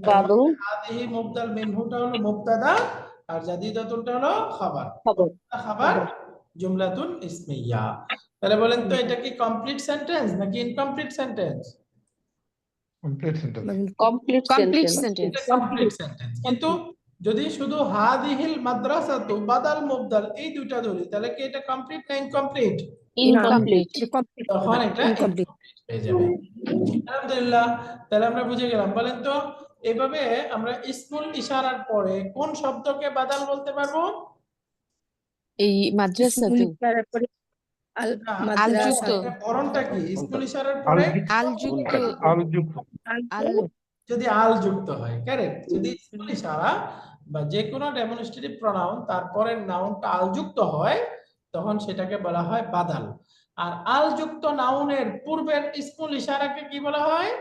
বাদু হাদিহি মুবদাল মিনহুটা হলো মুবতাদা, আর জাদিদাতুনটা হলো খাবার। খবর খাবার জুমলাতুন ইসমিয়া। তাহলে বলেন তো এটা কি কমপ্লিট সেন্টেন্স নাকি incomplete sentence? Complete sentence complete complete sentence sentence এটা কমপ্লিট সেন্টেন্স। কিন্তু যদি শুধু হাদিহিল মাদ্রাসাতু বাদাল মুবদাল এই দুইটা ধরি, তাহলে কি এটা কমপ্লিট না ইনকমপ্লিট? ইনকমপ্লিট তখন এটা ইনকমপ্লিট হয়ে যাবে। আলহামদুলিল্লাহ। তাহলে আমরা বুঝে গেলাম। বলেন তো এইভাবে আমরা ইসমুল ইশারার পরে কোন শব্দকে বাদাল বলতে পারবো? এই মাদ্রাসাতু না, আলযুক্ত এটা বরণটা কি? ইসমুল ইশারার পরে আলযুক্ত আলযুক্ত আল যদি আল যুক্ত হয়, কারেক্ট। যদি ইসমুল ইশারা বা যে কোনো ডেমনস্ট্রেটিভ প্রনাউন তারপরে নাউনটা আল যুক্ত হয়, তখন সেটাকে বলা হয় বাদাল। আর আল যুক্ত নাউনের পূর্বের ইসমুল ইশারাকে কি বলা হয়?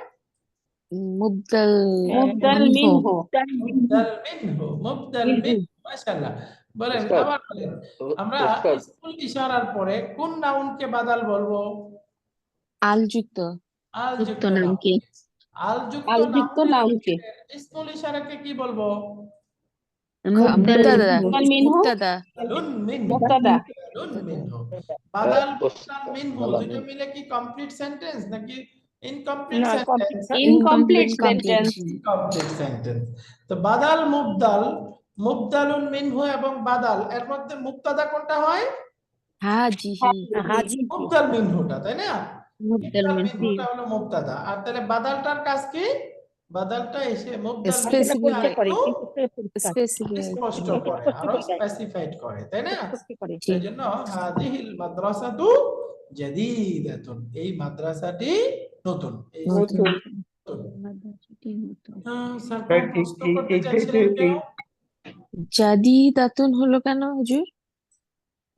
মুবদাল মুবদাল মিনহু মিনহু মুবদাল মিনহু। মুবদাল মিনহু। মাশাআল্লাহ। বলেন, উস্তাদ, আবার বলেন, আমরা উস্তাদ ইসমুল ইশারার পরে কোন নাউনকে বাদাল বলবো? আলযুক্ত আল যুক্ত নাউনকে আল যুক্ত আলযুক্ত নাউনকে ইসমুল ইশারাকে কি বলবো? মুবতাদা মুবদাল মিনহু মুবতাদা মুবতালুন মিনহু। মুবতাদা মুবতালুন মিনহু। বাদাল উস্তাদ, মুবতাল মিনহু দুটো মিলে কি কমপ্লিট সেন্টেন্স নাকি ইনকমপ্লিট না sentence? Incomplete Incomplete. Sentence incomplete sentence. তো বাদাল মুবদাল, মুবদালুন মিনহু এবং বাদাল এর মধ্যে মুবতাদা কোনটা হয়? হাজিহি মুবদাল মিনহুটা, তাই না? মুবদাল মুবদাল মিনহু মিনহুটা হলো মুবতাদা। আর তাহলে বাদালটার কাজ কি? বাদালটা এসে মুবদাল Specific মিনহুকে পরিচয় করে আরেকটু স্পেসিফিক স্পষ্ট করে, আরো স্পেসিফাইড করে, তাই না? জি এই জন্য হাদিহিল মাদ্রাসাতু জাদীদাতুন, এই মাদ্রাসাটি নতুন। এই নতুন নতুন। স্যার কোন Right, প্রশ্ন করতে এইটাই চাইছিলেন তো কেউ? জাদিদাতুন হলো কেন হুজুর?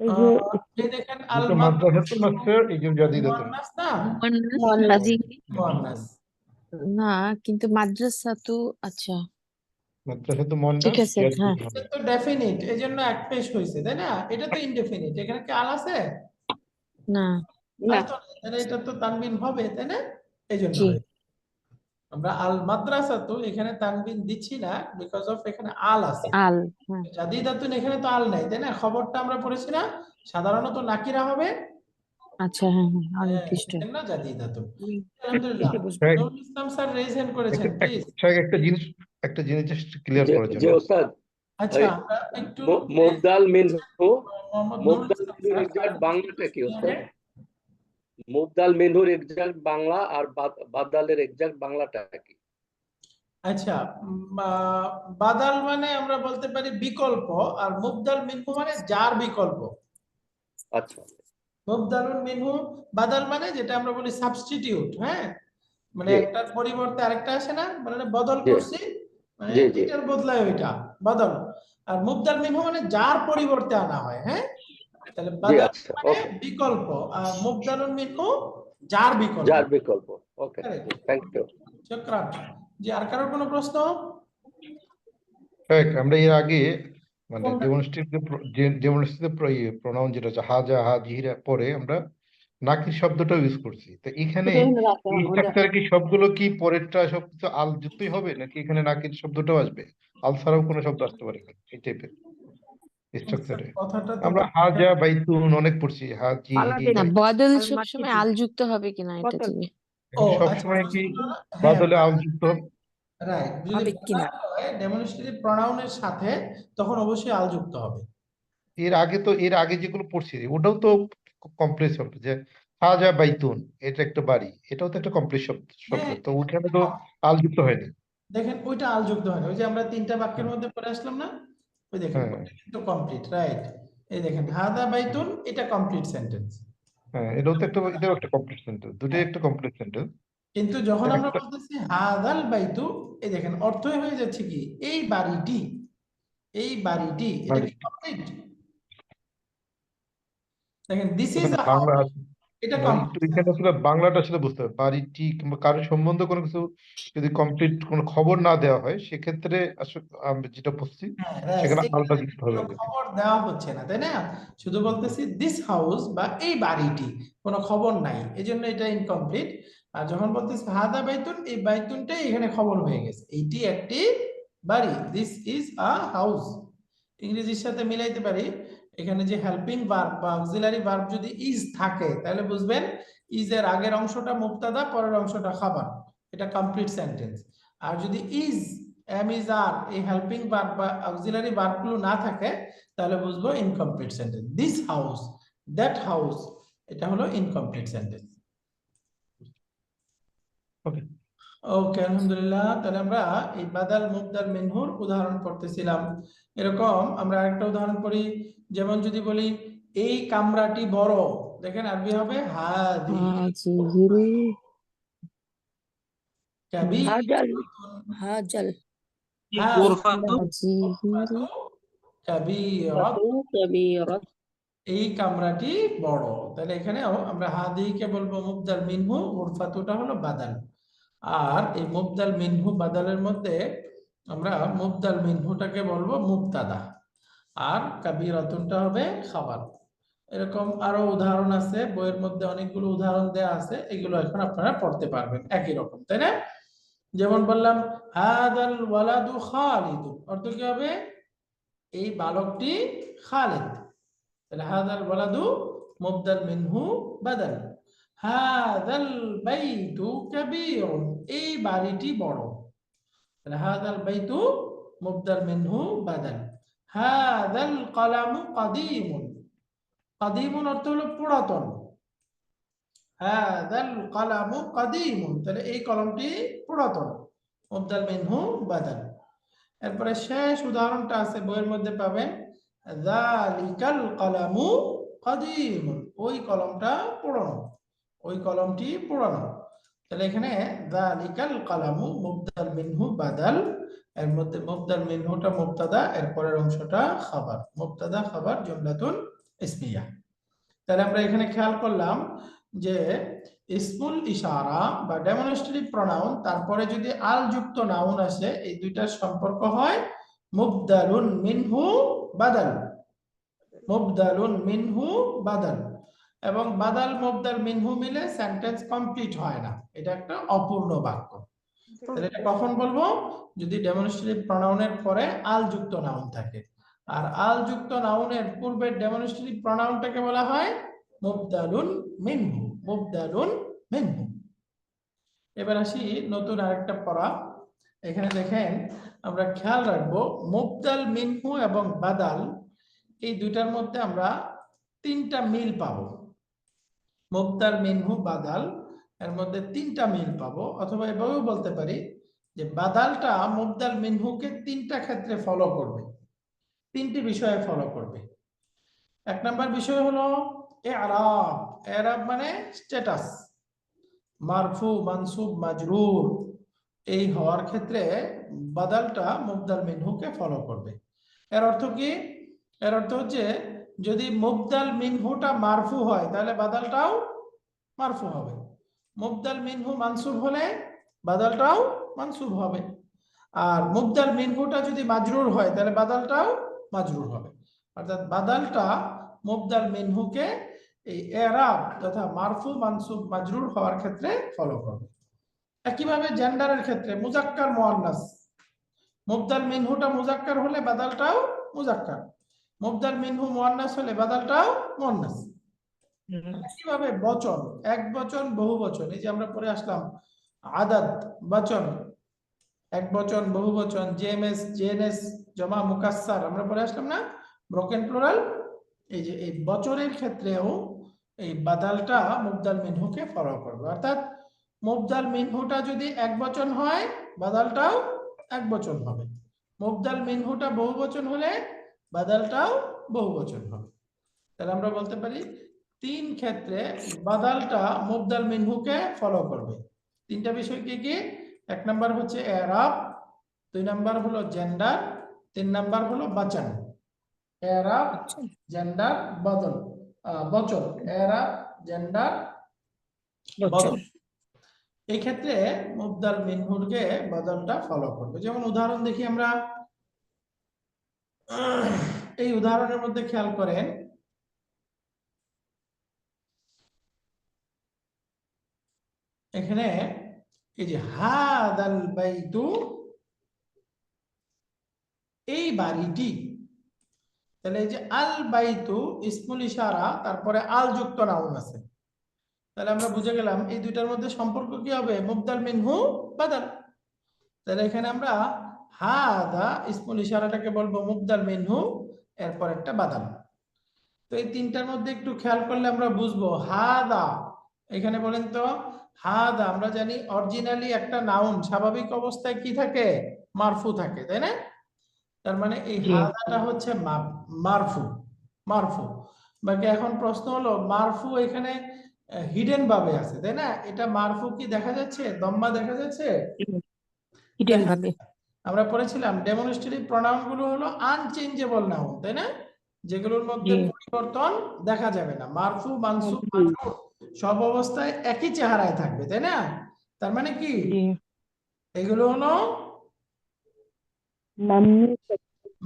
এই দেখেন আল দুটো মাদ্রাসাতুল মাস্টার এই যে জাদিদাতুন মুয়ান্নাস না? মুয়ান্নাস মুয়ান্নাস। না কিন্তু মাদ্রাসাতু আচ্ছা মাদ্রাসা তো মন না ঠিক আছে, ইয়াদ হ্যাঁ। দিতে হবে। এটা তো ডেফিনিট, এই জন্য এক পেশ হয়েছে, তাই না? এটা তো ইনডেফিনিট, এখানে কি আল আছে? না, না আল তো নেই, তাহলে এটা তো তানবিন হবে, তাই না? এই জন্য জি। হয়েছে। আমরা আল মাদ্রাসা তো এখানে তানবিন দিচ্ছি না, বিকজ অফ এখানে আল আছে। আল, হ্যাঁ। জাদিদাতুন এখানে তো আল নাই, তাই না? খবরটা আমরা পড়েছি না, সাধারণত নাকিরা হবে। আচ্ছা, হ্যাঁ হ্যাঁ, হ্যাঁ, অনির্দিষ্ট। এই জন্য জাদিদাতুন। হুম, আলহামদুলিল্লাহ। এটা বুঝবো। হ্যাঁ, Nurul Islam sir raise hand করেছেন, প্লিজ। একটা জিনিস জাস্ট ক্লিয়ার করার যে জন্য। ওস্তাদ আচ্ছা, এই আমরা একটু মুবদাল মিনহু মোহাম্মদ নুরুল মুবদাল ইসলাম মিনহুর স্যার এক্সাক্ট বাংলাটা কি ওস্তাদ? আগে। মুবদাল মিনহুর এক্সাক্ট বাংলা আর বাদালের এক্সাক্ট বাংলাটা কি? আচ্ছা, বাদাল মানে আমরা বলতে পারি বিকল্প, আর মুবদাল মিনহু মানে যার বিকল্প। আচ্ছা মুবদালুন মিনহু, বাদাল মানে যেটা আমরা বলি সাবস্টিটিউট, হ্যাঁ, মানে জি একটার পরিবর্তে আরেকটা আসে না, মানে বদল জি করছি, মানে জি জি এটার বদলায় ওইটা বদল। আর মুবদাল মিনহু মানে যার পরিবর্তে আনা হয়, হ্যাঁ। তাহলে জি বাদাল আচ্ছা মানে ওকে বিকল্প, আর মুবদালুন মিনহু যার বিকল্প। যার বিকল্প ওকে Correct. থ্যাংক ইউ শুকরান। জি, আর কারোর কোনো প্রশ্ন? আমরা এর আগে মানে কোনটা? ডেমনস্ট্রেটিভ প্রনাউন যেটা হচ্ছে হাজা হাজিরা পরে আমরা নাকির শব্দটা ইউজ করছি, তো এখানে ওটা এখানে রাখো, এই ওটা স্ট্রাকচারে কি সবগুলো কি পরেরটা সবকিছু আল যুক্তই হবে, নাকি এখানে নাকির শব্দটাও আসবে, আল ছাড়াও কোনো শব্দ আসতে পারে এই টাইপের স্ট্রাকচারে? কথাটা তো আমরা হাজা বাইতুন অনেক পড়ছি, হাজি আলাদা না, না। বদল আর সবসময় মাটি আল যুক্ত হবে কিনা এটা বদল থেকে। ও আচ্ছা, সবসময় কি হ্যাঁ, বদলে আল যুক্ত হবে? রাইট। যদি হবে কিনা। বাদাল হয় ডেমনস্ট্রেটিভ প্রনাউনের সাথে, তখন অবশ্যই আল যুক্ত হবে। এর আগে যেগুলো পড়ছি ওটাও তো কমপ্লেক্স শব্দ, যে হাজা বাইতুন এটা একটা বাড়ি, এটাও তো একটা কমপ্লেক্স শব্দ, হ্যাঁ, তো ওখানে তো আল যুক্ত হয়নি। দেখেন ওইটা আল যুক্ত হয় না, ওই যে আমরা তিনটা বাক্যের মধ্যে পড়ে আসলাম না, ওই দেখেন হ্যাঁ ওইটা কিন্তু কমপ্লিট, রাইট। এই দেখেন হাদা বাইতুন, এটা কমপ্লিট সেন্টেন্স। হ্যাঁ, এটাও একটা কমপ্লিট সেন্টেন্স, দুটোই একটা কমপ্লিট সেন্টেন্স। কিন্তু যখন আমরা একটা বলতেছি হাদাল বাইতু, এই দেখেন অর্থই হয়ে যাচ্ছে কি এই বাড়িটি, এই বাড়িটি, এটা কি কমপ্লিট? দেখেন this is a Bangla house, এটা একটু কমপ্লিট। এখানে আসলে বাংলাটা আসলে বুঝতে হবে, বাড়িটি কিংবা কারোর সম্বন্ধে কোনো কিছু যদি কমপ্লিট কোনো খবর না দেওয়া হয়, সেক্ষেত্রে আসলে আমরা যেটা বুঝছি হ্যাঁ, সেখানে এখানে আলটা যুক্ত হবে কোনো আর কি। খবর দেওয়া হচ্ছে না, তাই না? শুধু বলতেছি দিস হাউস বা এই বাড়িটি, কোনো খবর নাই, এজন্য এটা ইনকমপ্লিট। আর যখন বলতেছি হাদা বাইতুন, এই বাইতুনটাই এখানে খবর হয়ে গেছে, এইটি একটি বাড়ি, দিস ইজ আ হাউস। ইংরেজির সাথে মিলাইতে পারি, এখানে যে হেল্পিং ভার্ব বা অক্সিলারি ভার্ব যদি ইজ থাকে, তাহলে বুঝবেন ইজ এর আগের অংশটা মুবতাদা, পরের অংশটা খাবার, এটা কমপ্লিট সেন্টেন্স। আর যদি ইজ, এম ইজ, আর এই হেল্পিং ভার্ব বা অক্সিলারি ভার্বগুলো না থাকে, তাহলে বুঝবো incomplete sentence. This house, that house, এটা হলো ইনকমপ্লিট সেন্টেন্স। ওকে, ওকে, আলহামদুলিল্লাহ। তাহলে আমরা এই বাদাল মুবদাল মিনহুর উদাহরণ পড়তেছিলাম। এরকম আমরা আরেকটা উদাহরণ পড়ি, যেমন যদি বলি এই কামরাটি বড়, দেখেন আরবি হবে হাজিহিল হাজাল কাবীরাতুন, হাজাল হাজিহিল কাবীরাত, কাবীরাত এই কামরাটি বড়। তাহলে এখানেও আমরা হাদিকে বলবো মুবদাল মিনহু, গুরফাতুটা হলো বাদাল। আর এই মুবদাল মিনহু বাদালের মধ্যে আমরা মুবদাল মিনহুটাকে বলবো মুবতাদা, আর কাবীরাতুনটা হবে খাবার। এরকম আরো উদাহরণ আছে, বইয়ের মধ্যে অনেকগুলো উদাহরণ দেয়া আছে, এগুলো এখন আপনারা পড়তে পারবেন একই রকম, তাই না? যেমন বললাম হাদাল ওয়ালাদু খালিদুন, অর্থ কি হবে? এই বালকটি খালিদ। তাহলে হাদাল ওয়ালাদু মুবদাল মিনহু বাদাল। হাদাল বাইতু কাবীরুন, এই বাড়িটি বড়। তাহলে হাদাল বাইতু মুবদাল মিনহু বাদাল। হাদাল কলামু কাদীমুন, কাদীমুন অর্থ হলো পুরাতন। হাদাল কলামু কাদীমুন, তাহলে এই কলমটি পুরাতন, মুবদাল মিনহু বাদাল। এরপরে শেষ উদাহরণটা আছে বইয়ের মধ্যে পাবেন, যালিকাল কলামু কাদীমুন, ওই কলমটা পুরানো, ওই কলমটি পুরানো। তাহলে এখানে যালিকাল কলামু মুবদাল মিনহু বাদাল, এর মধ্যে মুবদাল মিনহুটা মুবতাদা, এর পরের অংশটা খাবার, মুবতাদা খাবার জুমলাতুন ইসমিয়া। তাহলে আমরা এখানে খেয়াল করলাম যে ইসমুল ইশারা বা ডেমনস্ট্রেটিভ প্রনাউন তারপরে যদি আল যুক্ত নাউন আসে এই দুইটার সম্পর্ক হয় মুবদালুন মিনহু বাদাল, মুবদালুন মিনহু বাদাল, এবং বাদাল মুবদাল মিনহু মিলে সেন্টেন্স কমপ্লিট হয় না, এটা একটা অপূর্ণ বাক্য। তাহলে এটা কখন বলবো? যদি ডেমনস্ট্রেটিভ প্রনাউনের পরে আল যুক্ত নাউন থাকে, আর আল যুক্ত নাউনের পূর্বের ডেমনস্ট্রেটিভ প্রনাউনটাকে বলা হয় মুবদালুন মিনহু, মুবদালুন মিনহু। এবার আসি নতুন আরেকটা পড়া। এখানে দেখেন আমরা খেয়াল রাখবো মুবদাল মিনহু এবং বাদাল এই দুইটার মধ্যে আমরা তিনটা মিল পাবো। মুবদাল মিনহু বাদাল এর মধ্যে তিনটা মিল পাবো, অথবা এভাবেও বলতে পারি যে বাদালটা মুবদাল মিনহুকে তিনটা ক্ষেত্রে ফলো করবে, তিনটি বিষয়ে ফলো করবে। এক নাম্বার বিষয় হলো ইআরাব। ইআরাব মানে স্ট্যাটাস, মারফু মানসুব মাজরুর এই হওয়ার ক্ষেত্রে বাদালটা মুবদাল মিনহুকে ফলো করবে। এর অর্থ কি? এর অর্থ হচ্ছে যদি মুবদাল মিনহুটা মারফু হয় তাহলে বাদালটাও মারফু হবে, মুবদাল মিনহু মানসুব হলে বাদালটাও মানসুব হবে, আর মুবদাল মিনহুটা যদি মাজরুর হয় তাহলে বাদালটাও মাজরুর হবে। অর্থাৎ বাদালটা মুবদাল মিনহুকে এই ইআরাব তথা মারফু মানসুব মাজরুর হওয়ার ক্ষেত্রে ফলো করবে। একইভাবে জেন্ডারের ক্ষেত্রে মুজাক্কার মুআন্নাস, মুবদাল মিনহুটা মুজাক্কার হলে বাদালটাও মুজাক্কার, মুবদাল মিনহু মুআন্নাস হলে বাদালটাও মুআন্নাস। একইভাবে বচন, এক বচন বহু বচন, এই যে আমরা পড়ে আসলাম আদাদ বচন, এক বচন বহু বচন, জেএমএস জেএনএস জমা মুকাসসার আমরা পড়ে আসলাম না, ব্রোকেন প্লুরাল। এই যে এই বচনের ক্ষেত্রেও এই বাদালটা মুবদাল মিনহুকে ফলো করবে। অর্থাৎ মুবদাল মিনহুটা যদি এক বচন হয় বাদালটাও এক বচন হবে, মুবদাল মিনহুটা বহু বচন হলে বাদালটাও বহু বচন হবে। তাহলে আমরা বলতে পারি তিন ক্ষেত্রে বাদালটা মুবদাল মিনহুকে ফলো করবে। তিনটা বিষয় কি কি? এক নাম্বার হচ্ছে ইআরাব, দুই নাম্বার হলো জেন্ডার, তিন নাম্বার হলো বাচন। ইআরাব জেন্ডার বদল বচন, ইআরাব জেন্ডার বচন, এই ক্ষেত্রে মুবদাল মিনহুকে বদলটা ফলো করবে। যেমন উদাহরণ দেখি আমরা, এই উদাহরণের মধ্যে খেয়াল করেন এখানে এই যে হাদাল বাইতু এই বাড়িটি, তাহলে এই যে আল বাইতু ইসমুল ইশারা তারপরে আল যুক্ত নাউন আছে, তাহলে আমরা বুঝে গেলাম এই দুইটার মধ্যে সম্পর্ক কি হবে? মুবদাল মিনহু বাদাল। তাহলে এখানে আমরা হাদা ইসমুল ইশারাটাকে বলবো মুবদাল মিনহু, এরপর একটা বাদাল। তো এই তিনটার মধ্যে একটু খেয়াল করলে আমরা বুঝবো হাদা, এখানে বলেন তো হাদা, আমরা জানি অরিজিনালি একটা নাউন স্বাভাবিক অবস্থায় কি থাকে? মারফু থাকে, তাই না? তার মানে এই হাদাটা হচ্ছে মারফু, মারফু। বাকি এখন প্রশ্ন হলো মারফু এখানে হিডেন ভাবে আছে, তাই না? এটা মারফু কি দেখা যাচ্ছে? দম্মা দেখা যাচ্ছে? হিডেন ভাবে আমরা পড়েছিলাম ডেমনস্ট্রেটিভ প্রনাউন গুলো হলো আনচেঞ্জেবল নাউন, তাই না? যেগুলোর মধ্যে পরিবর্তন দেখা যাবে না, মারফু মানসুব মাজরুর সব অবস্থায় একই চেহারায় থাকবে, তাই না? তার মানে কি এগুলো হলো মাবনি।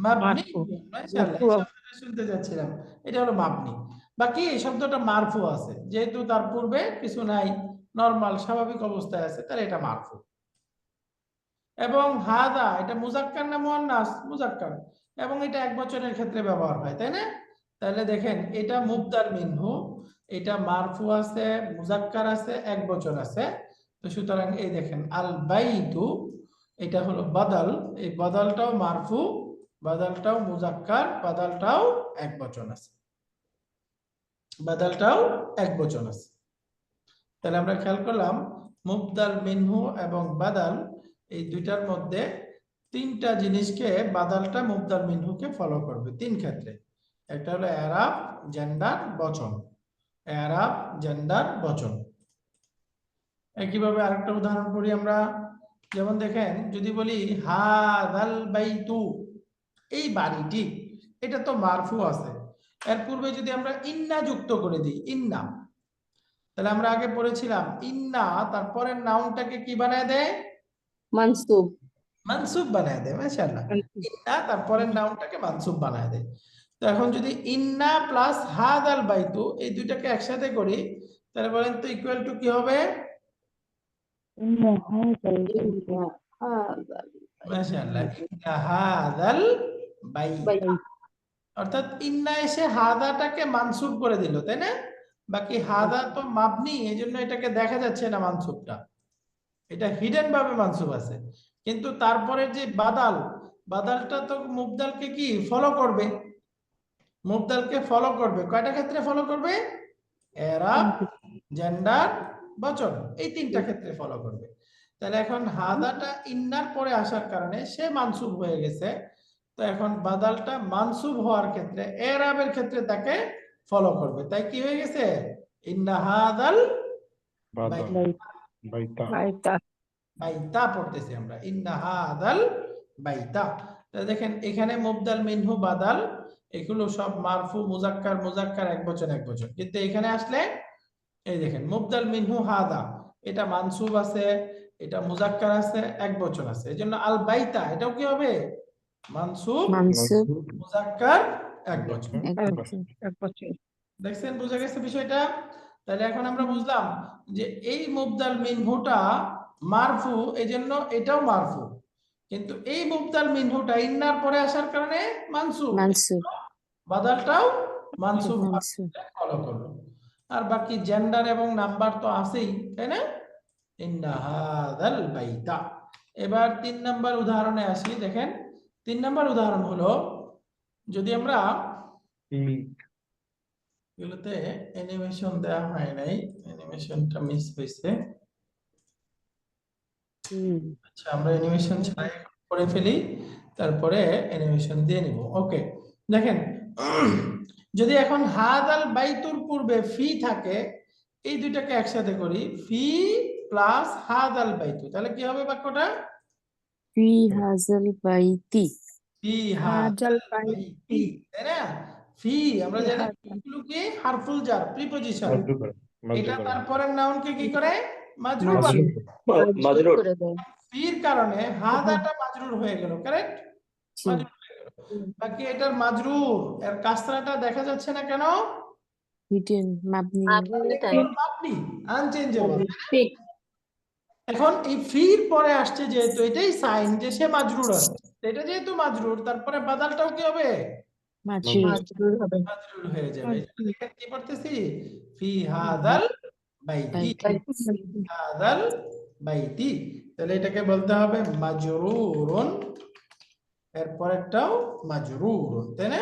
মাশাআল্লাহ, শুনতে যাচ্ছিলাম এটা হলো মাবনি। বাকি এই শব্দটা মারফু আছে, যেহেতু তার পূর্বে কিছু নাই, নরমাল স্বাভাবিক অবস্থায় আছে, তাহলে এটা মারফু। এবং হাদা এটা মুজাক্কার না মুআন্নাস? মুজাক্কার, এবং এটা এক বচনের ক্ষেত্রে ব্যবহার হয়, তাই না? তাহলে দেখেন এটা মুবদাল মিনহু, এটা মারফু আছে, মুজাক্কার আছে, এক বচন আছে। তো সুতরাং এই দেখেন আল বাইতু এটা হলো বাদাল, এই বাদালটাও মারফু, বাদালটাও মুজাক্কার, বাদালটাও এক বচন আছে, বাদালটাও এক বচন আছে। তাহলে আমরা খেয়াল করলাম মুবদাল মিনহু এবং বাদাল এই দুইটার মধ্যে তিনটা জিনিসকে বাদালটা মুবদাল মিনহুকে ফলো করবে তিন ক্ষেত্রে। একটা হলো ইআরাব, জেন্ডার, বচন। ইআরাব, জেন্ডার, বচন। একইভাবে আরেকটা উদাহরণ পড়ি আমরা। যেমন দেখেন যদি বলি হাদাল বাইতু এই বাড়িটি, এটা তো মারফু আছে, এর পূর্বে যদি আমরা ইন্না যুক্ত করে দিই, ইন্না, তাহলে আমরা আগে পড়েছিলাম ইন্না তারপরে নাউনটাকে কি বানায় দেয়, মানসুব মানসুব বানায় দেয়। মাশাআল্লাহ, ইন্না তারপরে নাউনটাকে মানসুব বানায় দেয়। তো এখন যদি ইন্না প্লাস হাদাল বাইতু এই দুইটাকে একসাথে করি তাহলে বলেন তো ইকুয়াল টু কি হবে? মাশাআল্লাহ, ইন্না হাদাল বাইত, অর্থাৎ ইন্না এসে হাদাটাকে মানসুব করে দিল, তাই না? বাকি হাদা তো মাবনি, এই জন্য এটাকে দেখা যাচ্ছে না মানসুবটা, এটা হিডেন ভাবে মানসুব আছে। কিন্তু তারপরে যে বাদাল, বাদালটা তো মুবদালকে কি ফলো করবে, মুবদালকে ফলো করবে। কয়টা ক্ষেত্রে ফলো করবে? এরাব, জেন্ডার, বচন, এই তিনটা ক্ষেত্রে ফলো করবে। তাহলে এখন হাদাটা ইন্নার পরে আসার কারণে সে মানসুব হয়ে গেছে। তো এখন বাদালটা মানসুব হওয়ার ক্ষেত্রে এরাবের ক্ষেত্রে তাকে ফলো করবে। তাই কি হয়ে গেছে? ইন্না হাদাল বাদা বাইতা বাইতা বাইতা পড়তেছি আমরা, ইন্না হাদাল বাইতা। তাহলে দেখেন এখানে মুবদাল মিনহু বাদাল এগুলো সব মারফু মুজাক্কার মুজাক্কার একবচন একবচন, কিন্তু এখানে আসলে এই দেখেন মুবদাল মিনহু হাদা এটা মানসুব আছে, এটা মুজাক্কার আছে, একবচন আছে, এজন্য আল বাইতা এটাও কি হবে? মানসুব মানসুব মুজাক্কার একবচন। একবচন একবচন। দেখছেন, বুঝা গেছে বিষয়টা? তাহলে এখন আমরা বুঝলাম যে এই মুবদাল মিনহুটা মারফু, এজন্য এটাও মারফু, কিন্তু এই মুবদাল মিনহুটা ইন্নার পরে আসার কারণে মানসুব, মানসুব বাদালটাও মানসুব মানসুব ফলো করলো। আর বাকি জেন্ডার এবং নাম্বার তো আছেই, তাই না? ইন্না হাদাল বাইতা। এবার 3 নাম্বার উদাহরণে আসি। দেখেন 3 নাম্বার উদাহরণ হলো, যদি আমরা এগুলোতে অ্যানিমেশন দেওয়া হয় নাই, অ্যানিমেশনটা মিস হয়েছে। আচ্ছা, আমরা অ্যানিমেশন ছাড়াই করে ফেলি, তারপরে অ্যানিমেশন দিয়ে নিব। ওকে, দেখেন যদি এখন হাদাল বাইতুর পূর্বে ফি থাকে, এই দুইটাকে একসাথে করি, ফি প্লাস হাদাল বাইতু, তাহলে কি হবে বাক্যটা? ফি হাজাল বাইতি ফি হাজাল হাদাল বাইতি বাইতি, তাই না? ফি আমরা ফি জানি হাজাল এগুলো কি হারফুল জার, প্রিপজিশন। এটা মাজরুর তারপরের নাউনকে কি করে? মাজরুর বানায়। মাজরুর করে দেয়। ফির কারণে হাদাটা মাজরুর হয়ে গেল, কারেক্ট? জি মাজরুর হয়ে গেল। বাকি এটার মাজরুর এর কাসরাটা দেখা যাচ্ছে না কেন? হিডেন মাবনি আপনি আনচেঞ্জেবল। এখন এই ফির পরে আসছে যেহেতু এটাই সাইন যে সে মাজরুর আছে, তো এটা যেহেতু মাজরুর তারপরে বাদালটাও কি হবে? মাজরুর হবে মাজরুর হয়ে যাবে। এটা দেখেন কি পড়তেছি, ফি হাদাল বাইতি, হাদাল বাইতি। তাহলে এটাকে বলতে হবে মাজরুরুন, এরপরেরটাও মাজরুরুন, তাই না?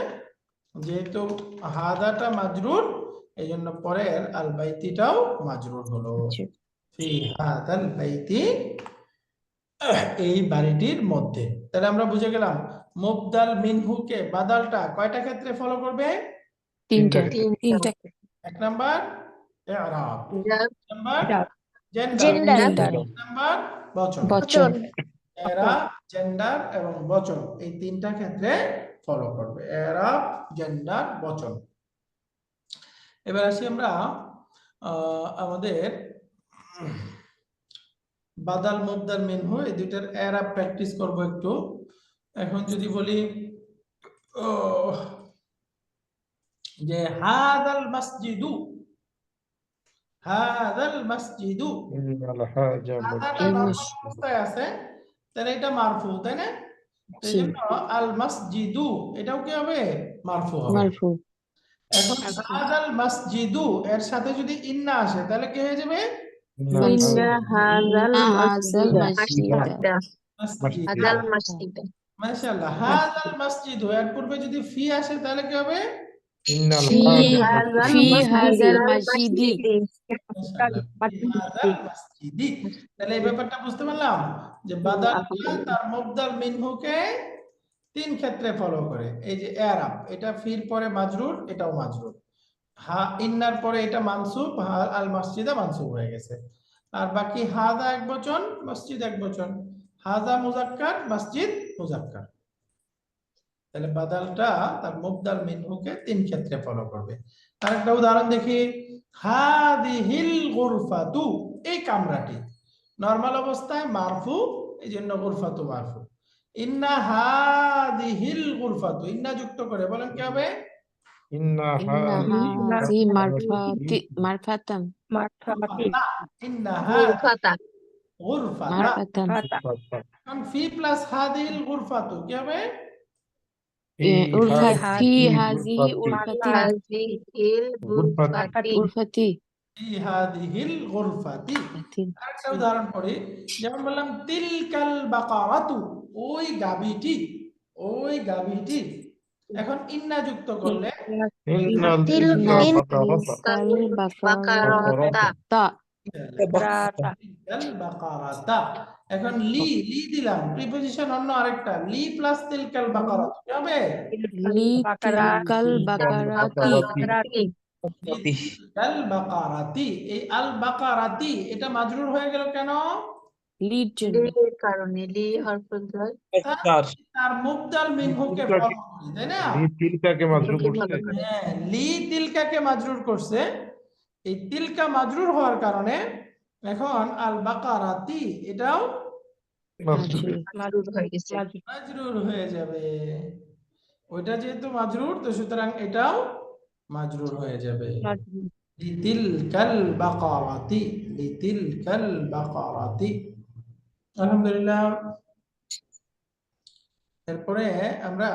যেহেতু হাদাটা মাজরুর এই জন্য পরের আল বাইতিটাও মাজরুর হলো। ফি হাদাল বাইতি, এই বাড়িটির মধ্যে। তাহলে আমরা বুঝে গেলাম মুবদাল মিনহুকে বাদালটা কয়টা ক্ষেত্রে ফলো করবে? তিনটা তিনটা তিনটা 1 নাম্বার ইরাব, 2 নাম্বার জেন্ডার, জেন্ডার 3 নাম্বার বচন। বচন এরাব, জেন্ডার এবং বচন এই তিনটা ক্ষেত্রে ফলো করবে, এরাব, জেন্ডার, বচন। এবার আসি আমরা আমাদের বাদাল মুবদাল মিনহু এই দুইটার এরাব প্র্যাকটিস করব একটু। এখন যদি বলি যে হাদাল মসজিদু, হাদাল মসজিদু, হাদাটা নরমাল অবস্থায় আছে, তাহলে এটা মারফু, তাই না? এই জন্য আল মসজিদু এটাও কি হবে? মারফু হবে। মারফু এখন হাদাল মসজিদু এর সাথে যদি ইন্না আসে তাহলে কি হয়ে যাবে? ইন্না হাযাল হাজাল মাসজিদা মসজিদ। মাশাআল্লাহ, হাদাল মসজিদ এর পূর্বে যদি ফি আসে তাহলে কি হবে? ফি হাযাল মাসজিদি মাশাআল্লাহ, ফি হাদাল মসজিদি। তাহলে এই ব্যাপারটা বুঝতে পারলাম যে বাদালটা তার মুবদাল মিনহুকে 3 ক্ষেত্রে ফলো করে। এই যে এরাব, এটা ফির পরে মাজরুর, এটাও মাজরুর। হা ইন্নার পরে এটা মানসুব, আল মসজিদা মানসুব হয়ে গেছে। আর বাকি হাদা একবচন, মসজিদ একবচন, হাদা মুজাক্কার, মসজিদ মুজাক্কার। তাহলে বাদালটা তার মুবদাল মিনহুকে 3 ক্ষেত্রে ফলো করবে। আরেকটা উদাহরণ দেখি, হাদিহিল গুরফাতু, এই কামরাটি নরমাল অবস্থায় মারফু, এই জন্য গুরফাতু মারফু। ইন্না হাদিহিল গুরফাতু, ইন্না যুক্ত করে বলেন কি হবে? ইন্না ইন্না হাযি মারফাতাম গুরফাতা, ইন্না গুরফাতা গুরফাতা। মারফাতাম এখন ফি প্লাস হাদিহিল গুরফাতু কি হবে? ফি হাযিহি উরফাতিন হাযিহিল গুরফাতি উরফাতি ফি হাদিহিল গুরফাতি। আরেকটা উদাহরণ পড়ি, যেমন বললাম তিলকাল বাকারাতু, ওই গাভীটি, ওই গাভীটি। এখন ইন্না যুক্ত করলে ইন্নাল তিলকাল বাকারাতা তা তিলকাল বাকারাতা। এখন লি দিলাম, প্রিপজিশন অন্য আরেকটা, লি প্লাস তিলকাল বাকারাত কি হবে? লি তিলকাল বাকারাতি তিলকাল বাকারাতি। এই আল বাকারাতি এটা মাজরুর হয়ে গেল কেন? লির জন্য লির কারণে, লি হরফুল jar তার মুবদাল মিনহুকে ফলো করে, তাই না? তিলকাকে মাজরুর করছে। হ্যাঁ, লি তিলকাকে মাজরুর করছে। এই তিলকা মাজরুর হওয়ার কারণে এখন আল বাকারাতি এটাও মাজরুর মারুর হয়ে গেছে। মাজরুর হয়ে যাবে। ওইটা যেহেতু মাজরুর, তো সুতরাং এটাও মাজরুর হয়ে যাবে। লিতিলকাল বাকারাতি, লিতিলকাল বাকারাতি। আলহামদুলিল্লাহ। এরপরে আমরা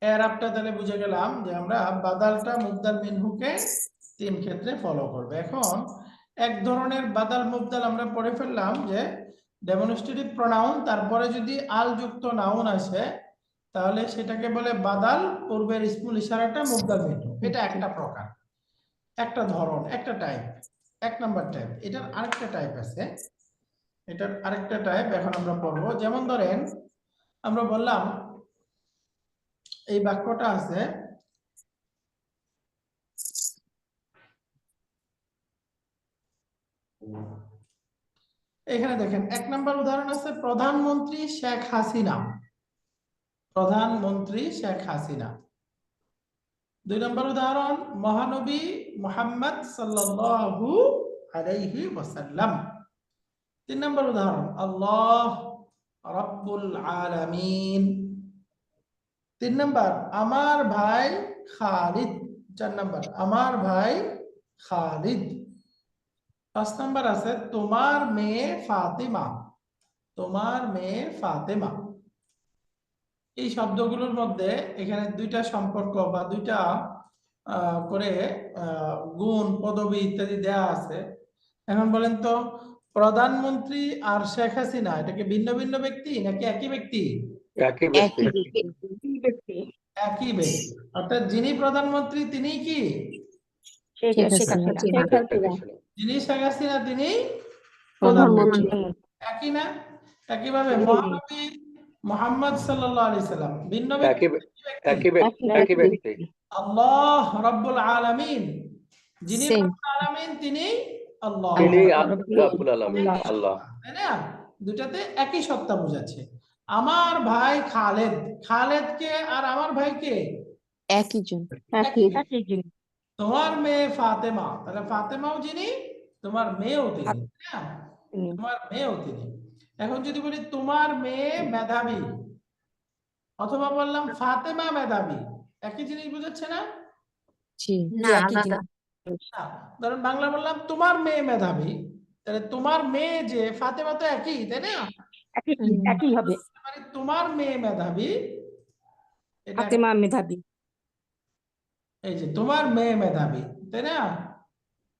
এরাবটা তাহলে বুঝে গেলাম যে আমরা বাদালটা মুবদাল মিনহুকে 3 ক্ষেত্রে ফলো করবে। এখন এক ধরনের বাদাল মুবদাল আমরা পড়ে ফেললাম যে ডেমনস্ট্রেটিভ প্রোনাউন, তারপরে যদি আল যুক্ত নাউন আসে তাহলে সেটাকে বলে বাদাল, পূর্বের ইসমুল ইশারাটা মুবদাল মিনহু। এটা একটা প্রকার, একটা ধরন, একটা টাইপ, 1 নাম্বার টাইপ। এটার আরেকটা টাইপ আছে, এটার আরেকটা টাইপ এখন আমরা পড়বো। যেমন ধরেন আমরা বললাম এই বাক্যটা আছে, এখানে দেখেন 1 নাম্বার উদাহরণ আছে প্রধানমন্ত্রী শেখ হাসিনা, প্রধানমন্ত্রী শেখ হাসিনা। 2 নম্বর উদাহরণ মহানবী মুহাম্মদ সাল্লাল্লাহু আলাইহি ওয়াসাল্লাম। 3 নম্বর উদাহরণ আল্লাহ রাব্বুল আলামিন। 3 নম্বর আমার ভাই খালিদ। 4 নম্বর আমার ভাই খালিদ। 5 নম্বর আছে তোমার মেয়ে ফাতেমা, তোমার মেয়ে ফাতেমা। এই শব্দগুলোর মধ্যে এখানে 2টা সম্পর্ক বা 2টা করে গুণ, পদবী ইত্যাদি দেয়া আছে। এখন বলেন তো প্রধানমন্ত্রী আর শেখ হাসিনা এটা কি ভিন্ন ভিন্ন ব্যক্তি নাকি একই ব্যক্তি? একই ব্যক্তি। একই ব্যক্তি, অর্থাৎ যিনি প্রধানমন্ত্রী তিনি কি? শেখ হাসিনা যিনি শেখ হাসিনা তিনি প্রধানমন্ত্রী একই না? একইভাবে মহানবী মুহাম্মদ সাল্লাল্লাহু আলাইহি সাল্লাম ভিন্ন ব্যক্তি, একই ব্যক্তি। আল্লাহ রাব্বুল আলামিন, যিনি Same. রাব্বুল আলামিন তিনি আল্লাহ, তিনি রাব্বুল আলামিন, আল্লাহ। তাই না? দুটাতে একই সত্তা বোঝাচ্ছে। আমার ভাই খালেদ, খালেদ কে আর আমার ভাই কে? একই জন তোমার মেয়ে ফাতেমা, তাহলে ফাতেমাও যিনি তোমার মেয়েও তিনি, তাই না? তোমার মেয়েও তিনি। এখন যদি বলি তোমার মেয়ে মেধাবী অথবা বললাম ফাতেমা মেধাবী, একই জিনিস বোঝাচ্ছে না? জি না, একই আলাদা। জিনিস না, ধরেন বাংলা বললাম তোমার মেয়ে মেধাবী, তাহলে তোমার মেয়ে যে ফাতেমা তো একই, তাই না? একই হবে। মানে তোমার মেয়ে মেধাবী, এটা ফাতেমা মেধাবী। এই যে তোমার মেয়ে মেধাবী, তাই না?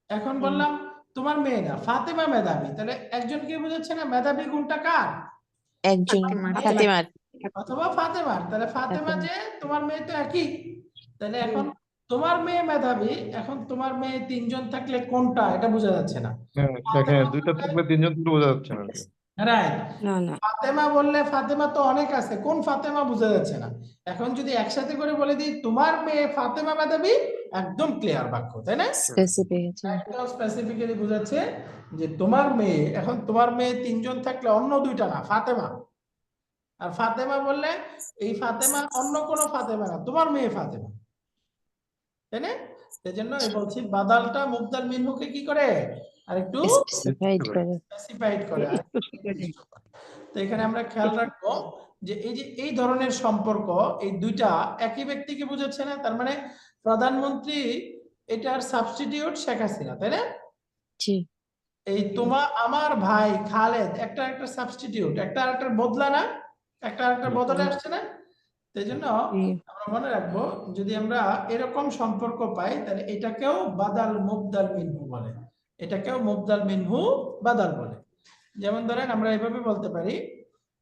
এখন বললাম তোমার মেয়ে না ফাতেমা মেধাবী, তাহলে একজনকে বোঝাচ্ছে না? মেধাবী গুণটা কার? একজন ফাতেমার। ফাতেমার অথবা ফাতেমার। তাহলে ফাতেমা যে তোমার মেয়ে তো একই, তাহলে এখন তোমার মেয়ে মেধাবী, এখন তোমার মেয়ে 3 জন থাকলে কোনটা এটা বোঝা যাচ্ছে না। হ্যাঁ, দেখেন 2টা থাকলে 3জন থেকে বোঝা যাচ্ছে না আর কি। রাইট। না না ফাতেমা বললে ফাতেমা তো অনেক আছে, কোন ফাতেমা বোঝা যাচ্ছে না। এখন যদি একসাথে করে বলে দিই তোমার মেয়ে ফাতেমা মেধাবী, একদম ক্লিয়ার বাক্য, তাই না? স্পেসিফিক আছে একদম স্পেসিফিক্যালি বোঝাচ্ছে যে তোমার মেয়ে, এখন তোমার মেয়ে 3 জন থাকলে অন্য 2টা না, ফাতেমা। আর ফাতেমা বললে এই ফাতেমা অন্য কোনো ফাতেমা না, তোমার মেয়ে ফাতেমা, তাই না? এই জন্য বলছি বাদালটা মুবদাল মিনহুকে কি করে আর একটু স্পেসিফাইড করে। স্পেসিফাইড করে, আর একটু নির্দিষ্ট করে। তো এখানে আমরা খেয়াল রাখবো যে এই ধরনের সম্পর্ক এই দুইটা একই ব্যক্তিকে বোঝাচ্ছে না। তার মানে প্রধানমন্ত্রী এটার সাবস্টিটিউট শেখ হাসিনা, তাই না? জি এই আমার ভাই খালেদ একটা সাবস্টিটিউট, একটা বদলা না, একটা বদলে আসছে না। সেই জন্য জি আমরা মনে রাখবো যদি আমরা এরকম সম্পর্ক পাই তাহলে এটাকেও বাদাল মুবদাল মিনহু বলে, এটাকেও মুবদাল মিনহু বাদাল বলে। যেমন ধরেন আমরা এভাবে বলতে পারি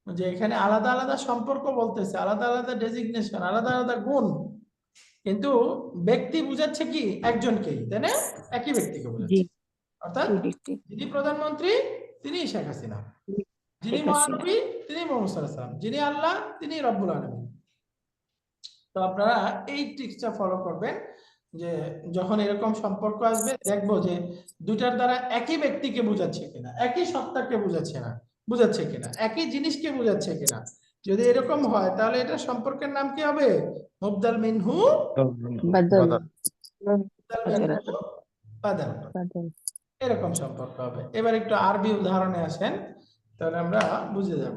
যে এখানে আলাদা আলাদা সম্পর্ক বলতেছে, আলাদা আলাদা ডেজিগনেশন, আলাদা আলাদা গুণ, কিন্তু ব্যক্তি বুঝাচ্ছে কি একজনকেই, তাই না? একই ব্যক্তিকে জি বোঝাচ্ছে। অর্থাৎ জি ব্যক্তি যিনি প্রধানমন্ত্রী তিনি শেখ হাসিনা, যিনি শেখ হাসিনা। মহানবী তিনি মুহাম্মদ সাল্লাল্লাহু আলাইহি ওয়াসাল্লাম, যিনি আল্লাহ তিনি রব্বুল আলামিন। তো আপনারা এই ট্রিক্সটা ফলো করবেন যে যখন এরকম সম্পর্ক আসবে দেখবো যে দুইটার দ্বারা একই ব্যক্তিকে বোঝাচ্ছে কিনা, একই সত্তাকে বোঝাচ্ছে কিনা, একই জিনিসকে বোঝাচ্ছে কিনা। যদি এরকম হয় তাহলে এটা সম্পর্কের নাম কি হবে? মুবদাল মিনহু বাদল মুবদাল মিনহু বাদাল, বাদল। এরকম সম্পর্ক হবে। এবার একটু আরবি উদাহরণে আসেন, তাহলে আমরা বুঝে যাব।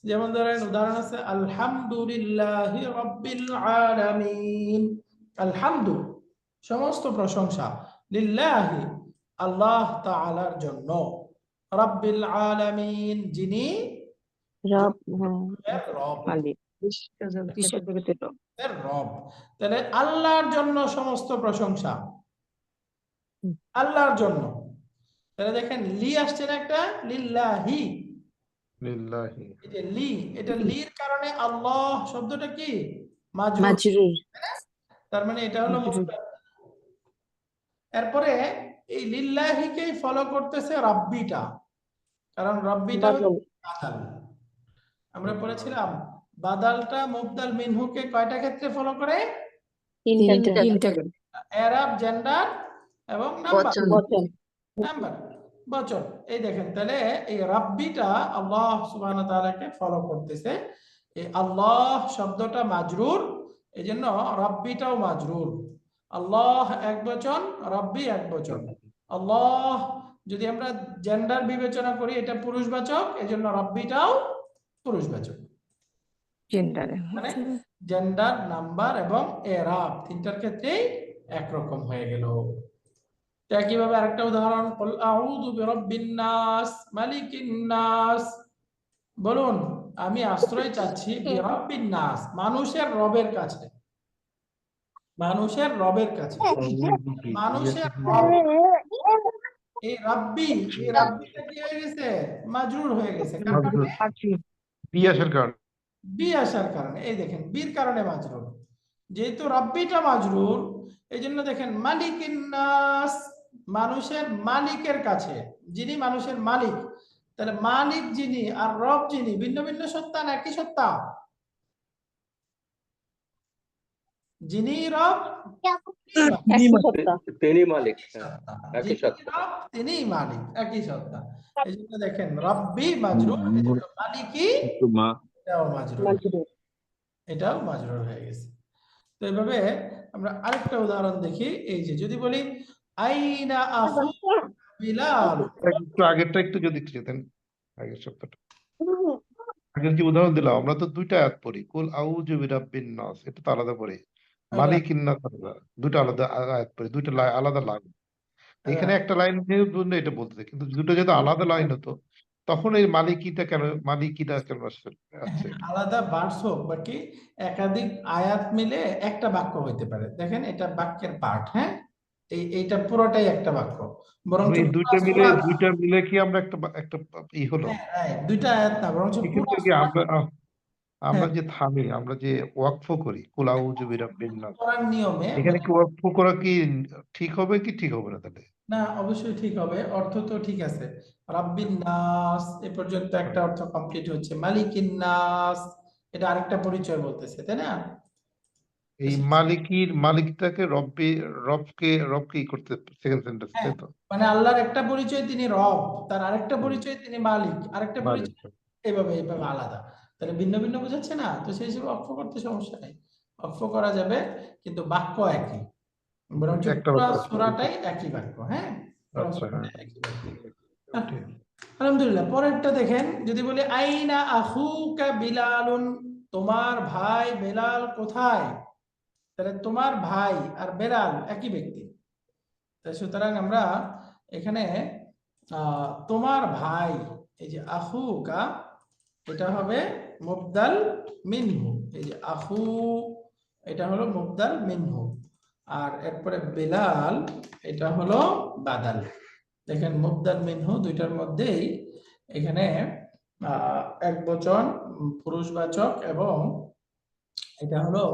যেমন ধরেন উদাহরণ আছে আলহামদুলিল্লাহি রাব্বিল আলামিন। আলহামদু সমস্ত প্রশংসা, লিল্লাহি আল্লাহ তাআলার জন্য, রাব্বিল আলামিন যিনি রব রব, মালিক বিশ্বজগতের রব। রব। তাহলে আল্লাহর জন্য সমস্ত প্রশংসা, হুম। আল্লাহর জন্য। তাহলে দেখেন লি আসছে না একটা, লিল্লাহি, লিল্লাহি এটা লি, এটা লির কারণে আল্লাহ শব্দটা কি মাজরুর, মাজরুর। তার মানে এটা হলো মুফরাদ। এরপরে এই লিল্লাহিকেই ফলো করতেছে রাব্বিটা, কারণ রাব্বিটা বাদল বাদাল। আমরা পড়েছিলাম বাদালটা মুবদাল মিনহুকে কয়টা ক্ষেত্রে ফলো করে? তিনটা এরাব, জেন্ডার এবং নাম্বার, বচন বচন। বচন। এই দেখেন তাহলে এই রাব্বিটা আল্লাহ সুবহানাহু ওয়া তাআলাকে ফলো করতেছে। এই আল্লাহ শব্দটা মাজরুর, এজন্য রাব্বিটাও মাজরুর। আল্লাহ এক বচন, রাব্বি এক বচন। আল্লাহ যদি আমরা জেন্ডার বিবেচনা করি এটা পুরুষবাচক, এজন্য রাব্বিটাও পুরুষবাচক। জেন্ডারে মানে জেন্ডার, নাম্বার এবং এরাব তিনটার ক্ষেত্রেই একরকম হয়ে গেল। তো একইভাবে আরেকটা উদাহরণ, কুল আউযু বিরাব্বিন নাস মালিকিন নাস, বলুন আমি আশ্রয় চাচ্ছি বিরাব্বিন নাস, মানুষের রবের কাছে, মানুষের রবের কাছে। মানুষের রব, এই রাব্বিটা কি হয়ে গেছে? মাজরুর হয়ে গেছে। কার কারণে? বিয়াসের কারণে। বি আসার কারণে। এই দেখেন বির কারণে মাজরুর, যেহেতু রাব্বিটা মাজরুর এই জন্য দেখেন মালিকিন নাস, মানুষের মালিকের কাছে, যিনি মানুষের মালিক। তাহলে মালিক যিনি আর রব যিনি ভিন্ন ভিন্ন সত্তা না একই সত্তা? যিনি রব একই সত্তা। তিনি মালিক, হ্যাঁ, সত্তা, একই যিনি সত্তা। রব তিনি মালিক, একই সত্তা। এই জন্য দেখেন রব্বি মাজরুর, এই জন্য মালিকি এটাও মাজরুর, এটাও মাজরুর হয়ে গেছে। তো এইভাবে আমরা আরেকটা উদাহরণ দেখি। এই যে যদি বলি আইনা আখু বিলাল, একটু আগেরটা একটু যদি যেতেন, আগের সপ্তাহটা আগের যে উদাহরণ দিলাম, আমরা তো দুইটা আয়াত পড়ি, কুল আউযু বিরাব্বিন নাস, এটা তো আলাদা পড়ি, মালিকিন নাস আলাদা, দুটো আলাদা আয়াত পড়ি, দুইটা আলাদা লাইন। এখানে একটা লাইন জন্য এটা বলতেছে, কিন্তু দুটো যেহেতু আলাদা লাইন হতো তখন এই মালিকিটা কেন আসছে? আলাদা ভার্স হোক বা কি একাধিক আয়াত মিলে একটা বাক্য হইতে পারে। দেখেন এটা বাক্যের পার্ট, হ্যাঁ, এইটা পুরোটাই একটা বাক্য, বরং দুইটা মিলে কি আমরা একটা ই হলো? দুইটা আয়াত না, বরং এক্ষেত্রে কি আমরা যে থামি, আমরা যে ওয়াকফ করি কুল আউযু বিরাব্বিন নাস, নিয়মে এখানে কি ওয়াকফ করা কি ঠিক হবে কি ঠিক হবে না? তাহলে না, অবশ্যই ঠিক হবে, অর্থ তো ঠিক আছে। রাব্বিন নাস এ পর্যন্ত একটা অর্থ কমপ্লিট হচ্ছে, মালিকিন নাস এটা আরেকটা পরিচয় বলতেছে, তাই না? এই মালিকটাকে রবকে করতে সেকেন্ড সেন্টেন্স, তাই তো? মানে আল্লাহর একটা পরিচয় তিনি রব, তার আরেকটা পরিচয় তিনি মালিক, আরেকটা পরিচয় এইভাবে আলাদা। তাহলে ভিন্ন ভিন্ন বোঝাচ্ছে না, তো সেই হিসেবে অক্ষ করতে সমস্যা নেই, অক্ষ করা যাবে, কিন্তু বাক্য একই, বরঞ্চ একটা পুরা বাক্য। সূরাটাই একই বাক্য। হ্যাঁ, পুরা আচ্ছা, হ্যাঁ। সূরাটাই একই বাক্য। ঠিক। আলহামদুলিল্লাহ। পরেরটা দেখেন, যদি বলি আইনা আখুকা বিলালুন, তোমার ভাই বেলাল কোথায়, তাহলে তোমার ভাই আর বেলাল একই ব্যক্তি। তাই সুতরাং আমরা এখানে তোমার ভাই, এই যে আখুকা, এটা হবে মুবদাল মিনহু, এই যে আখু এটা হলো মুবদাল মিনহু, আর এরপরে বেলাল এটা হলো বাদাল। দেখেন মুবদাল মিনহু দুইটার মধ্যেই এখানে এক বচন পুরুষবাচক এবং এটা হলো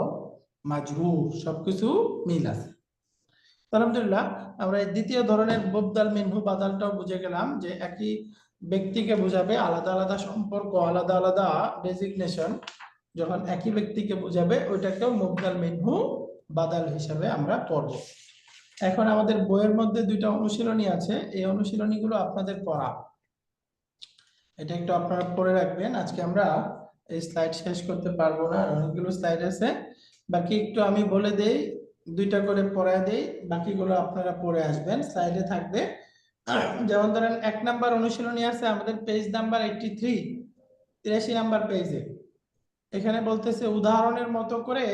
মাজরুর, সবকিছু মিল আছে। আলহামদুলিল্লাহ, আমরা এই দ্বিতীয় ধরনের মুবদাল মিনহু বাদালটাও বুঝে গেলাম যে একই ব্যক্তিকে বোঝাবে, আলাদা আলাদা সম্পর্ক, আলাদা আলাদা ডেজিগনেশন, যখন একই ব্যক্তিকে বোঝাবে ওইটাকেও মুবদাল মিনহু বাদাল হিসাবে আমরা পড়ব। এখন আমাদের বইয়ের মধ্যে দুইটা অনুশীলনী আছে, এই অনুশীলনীগুলো আপনাদের পড়া, এটা একটু আপনারা পড়ে রাখবেন। আজকে আমরা এই স্লাইড শেষ করতে পারবো না, অনেকগুলো স্লাইড আছে, বাকি একটু আমি বলে দেই, দুইটা করে পড়ায় দেই, বাকিগুলো আপনারা পড়ে আসবেন, স্লাইডে থাকবে। যেমন ধরেন 1 নাম্বার অনুশীলনী আছে আমাদের পেজ নাম্বার 83, 83 নাম্বার পেজে। এখানে বলতেছে উদাহরণের মতো করে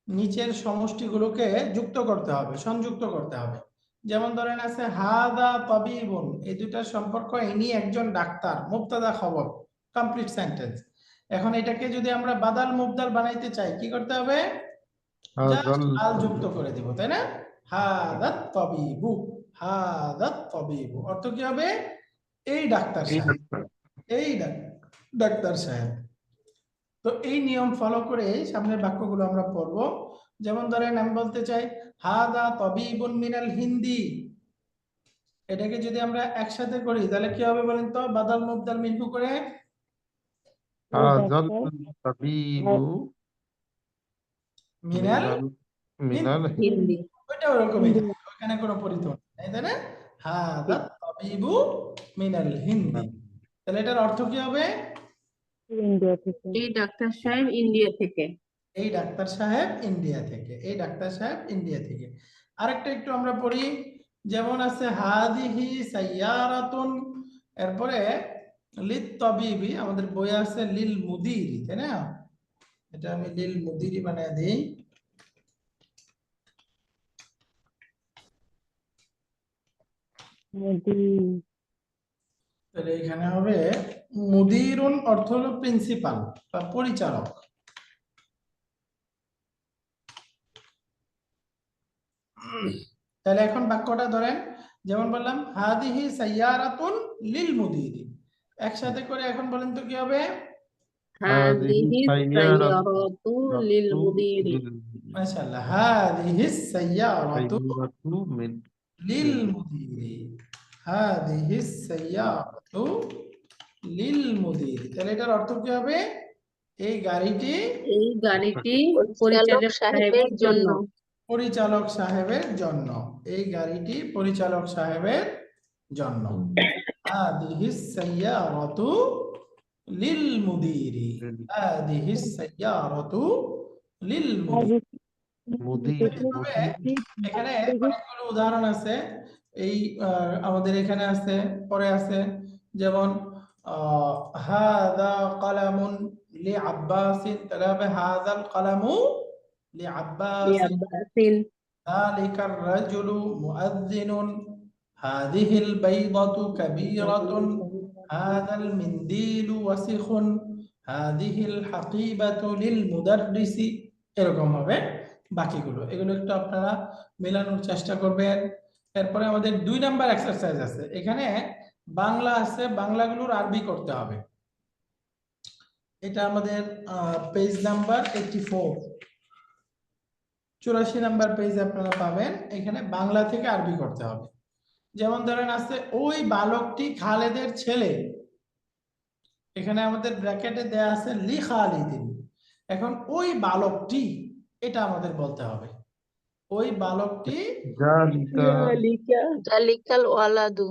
নিচের সমষ্টিগুলোকে যুক্ত করতে হবে, সংযুক্ত করতে হবে। যেমন ধরেন আছে হাদা তাবিবুন, এই দুটার সম্পর্ক ইনি একজন ডাক্তার, মুবতাদা খবর, কমপ্লিট সেন্টেন্স। এখন এটাকে যদি আমরা বাদাল মুবদাল বানাইতে চাই কি করতে হবে, জাস্ট আল যুক্ত করে দিব, তাই না? হাদা তাবিবু, হাদা তাবিবু অর্থ কি হবে, এই ডাক্তার সাহেব, এই ডাক্তার সাহেব। তো এই নিয়ম ফলো করে সামনের বাক্যগুলো আমরা পড়ব। যেমন ধরেন আমি বলতে চাই হাদা তাবিবুন মিনাল হিন্দি, এটাকে যদি আমরা একসাথে করি তাহলে কি হবে বলেন তো, বাদাল মুবদাল মিনহু করে হাযাল তাবিবু মিনাল মিনাল হিন্দি। ওইটা ওরকমই থাকে, ওখানে কোনো পরিবর্তন নেই, তাই না? হাদা তাবিবু মিনাল হিন্দি, তাহলে এটার অর্থ কি হবে, ইন্ডিয়া থেকে। এই ডাক্তার সাহেব ইন্ডিয়া থেকে। এই ডাক্তার সাহেব ইন্ডিয়া থেকে, এই ডাক্তার সাহেব ইন্ডিয়া থেকে। আরেকটা একটু আমরা পড়ি, যেমন আছে হাদিহি সাইয়ারাতুন, এরপরে লিত তাবিবি, আমাদের বই আছে লিল মুদিরি, তাই না? এটা আমি লিল মুদিরি বানায় দেই, তাহলে এখানে হবে মুদিরুন অর্থ হলো প্রিন্সিপাল বা পরিচালক। তাহলে এখন বাক্যটা ধরেন, যেমন বললাম হাদিহি সাইয়ারাতুন লিল মুদিরি, একসাথে করে এখন বলেন তো কি হবে, হাদিহি সাইয়ারাতু লিল মুদিরি। মাশাআল্লাহ, হাদিহি সাইয়ারাতু লিল মুদিরি, হাদিহি সাইয়ারাতু লিল মুদিরি, তাহলে এটার অর্থ কি হবে, এই গাড়িটি এই গাড়িটি পরিচালক পরিচালক সাহেবের জন্য। পরিচালক সাহেবের জন্য, এই গাড়িটি পরিচালক সাহেবের জন্য। হাদিহিস সাইয়ারাতু লিল মুদিরি, হাদিহিস সাইয়ারাতু লিল মুদিরি। এখানে অনেকগুলো উদাহরণ আছে, এই আমাদের এখানে আছে, পরে আছে, যেমন হাদা কালামুন লিআব্বাসিন, তাহলে হবে হাদাল কালামু লিআব্বাসিন, লিআব্বাসিন। ذلك الرجل مؤذن، هذه البيضة كبيرة، هذا المنديل وسخ، هذه الحقيبة للمدرس। এরকম হবে বাকিগুলো, এগুলো একটু আপনারা মেলানোর চেষ্টা করবেন। এরপরে আমাদের 2 নাম্বার এক্সারসাইজ আছে, এখানে বাংলা আছে, বাংলাগুলোর আরবি করতে হবে। এটা আমাদের পেজ নাম্বার 84, 84 নাম্বার পেজে আপনারা পাবেন, এখানে বাংলা থেকে আরবি করতে হবে। যেমন ধরেন আছে ওই বালকটি খালেদের ছেলে, এখানে আমাদের ব্র্যাকেটে দেয়া আছে লি খালিদিন, এখন ওই বালকটি এটা আমাদের বলতে হবে, ওই বালকটি জালিকাল ওয়ালাদু।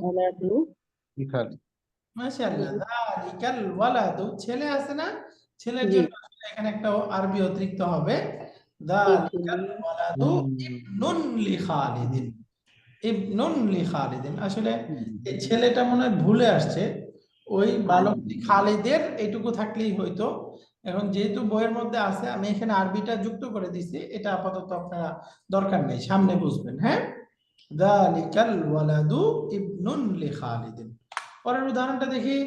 মাশাআল্লাহ, যালিকাল ওয়ালাদু, ছেলে আছে না, ছেলের জি। জন্য আসলে এখানে একটা আরবি অতিরিক্ত হবে, যালিকাল ওয়ালাদু ইবনুন লি খালিদিন। ইবনুন লি খালিদিন, আসলে এই ছেলেটা মনে হয় ভুলে আসছে, ওই বালকটি খালিদের এইটুকু থাকলেই হইতো। এখন যেহেতু বইয়ের মধ্যে আছে, আমি এখানে আরবিটা যুক্ত করে দিছি, এটা আপাতত আপনারা দরকার নেই, সামনে বুঝবেন। হ্যাঁ, যালিকাল ওয়ালাদু ইবনুন লি খালিদিন। পরের উদাহরণটা দেখি,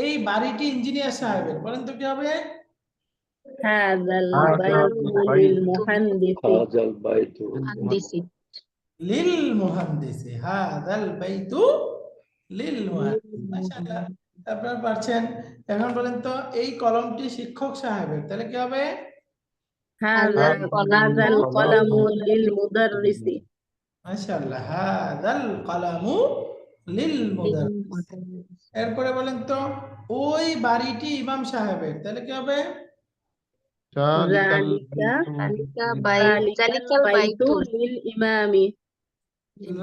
এই বাড়িটি ইঞ্জিনিয়ার সাহেবের, বলেন তো কি হবে? হাযাল হাযাল বাইতু লিল বাইতু মুহান্দিসি। হাজাল বাইতু মুহান্দিসি। লিল মুহান্দিসি, হাযাল বাইতু লিল মুহান্দিস। মাশাআল্লাহ, আপনারা পারছেন। এখন বলেন তো, এই কলমটি শিক্ষক সাহেবের, তাহলে কি হবে? হাযাল হাযাল কলামু লিল মুদাররিসি। মাশাআল্লাহ, হাযাল কলামু লিল মুদাররিস। এরপরে বলেন তো, ওই বাড়িটি ইমাম সাহেবের, তাহলে কি হবে? যালিকাল যালিকা বাইতু জালিকাল বাইতু লিল ইমামি।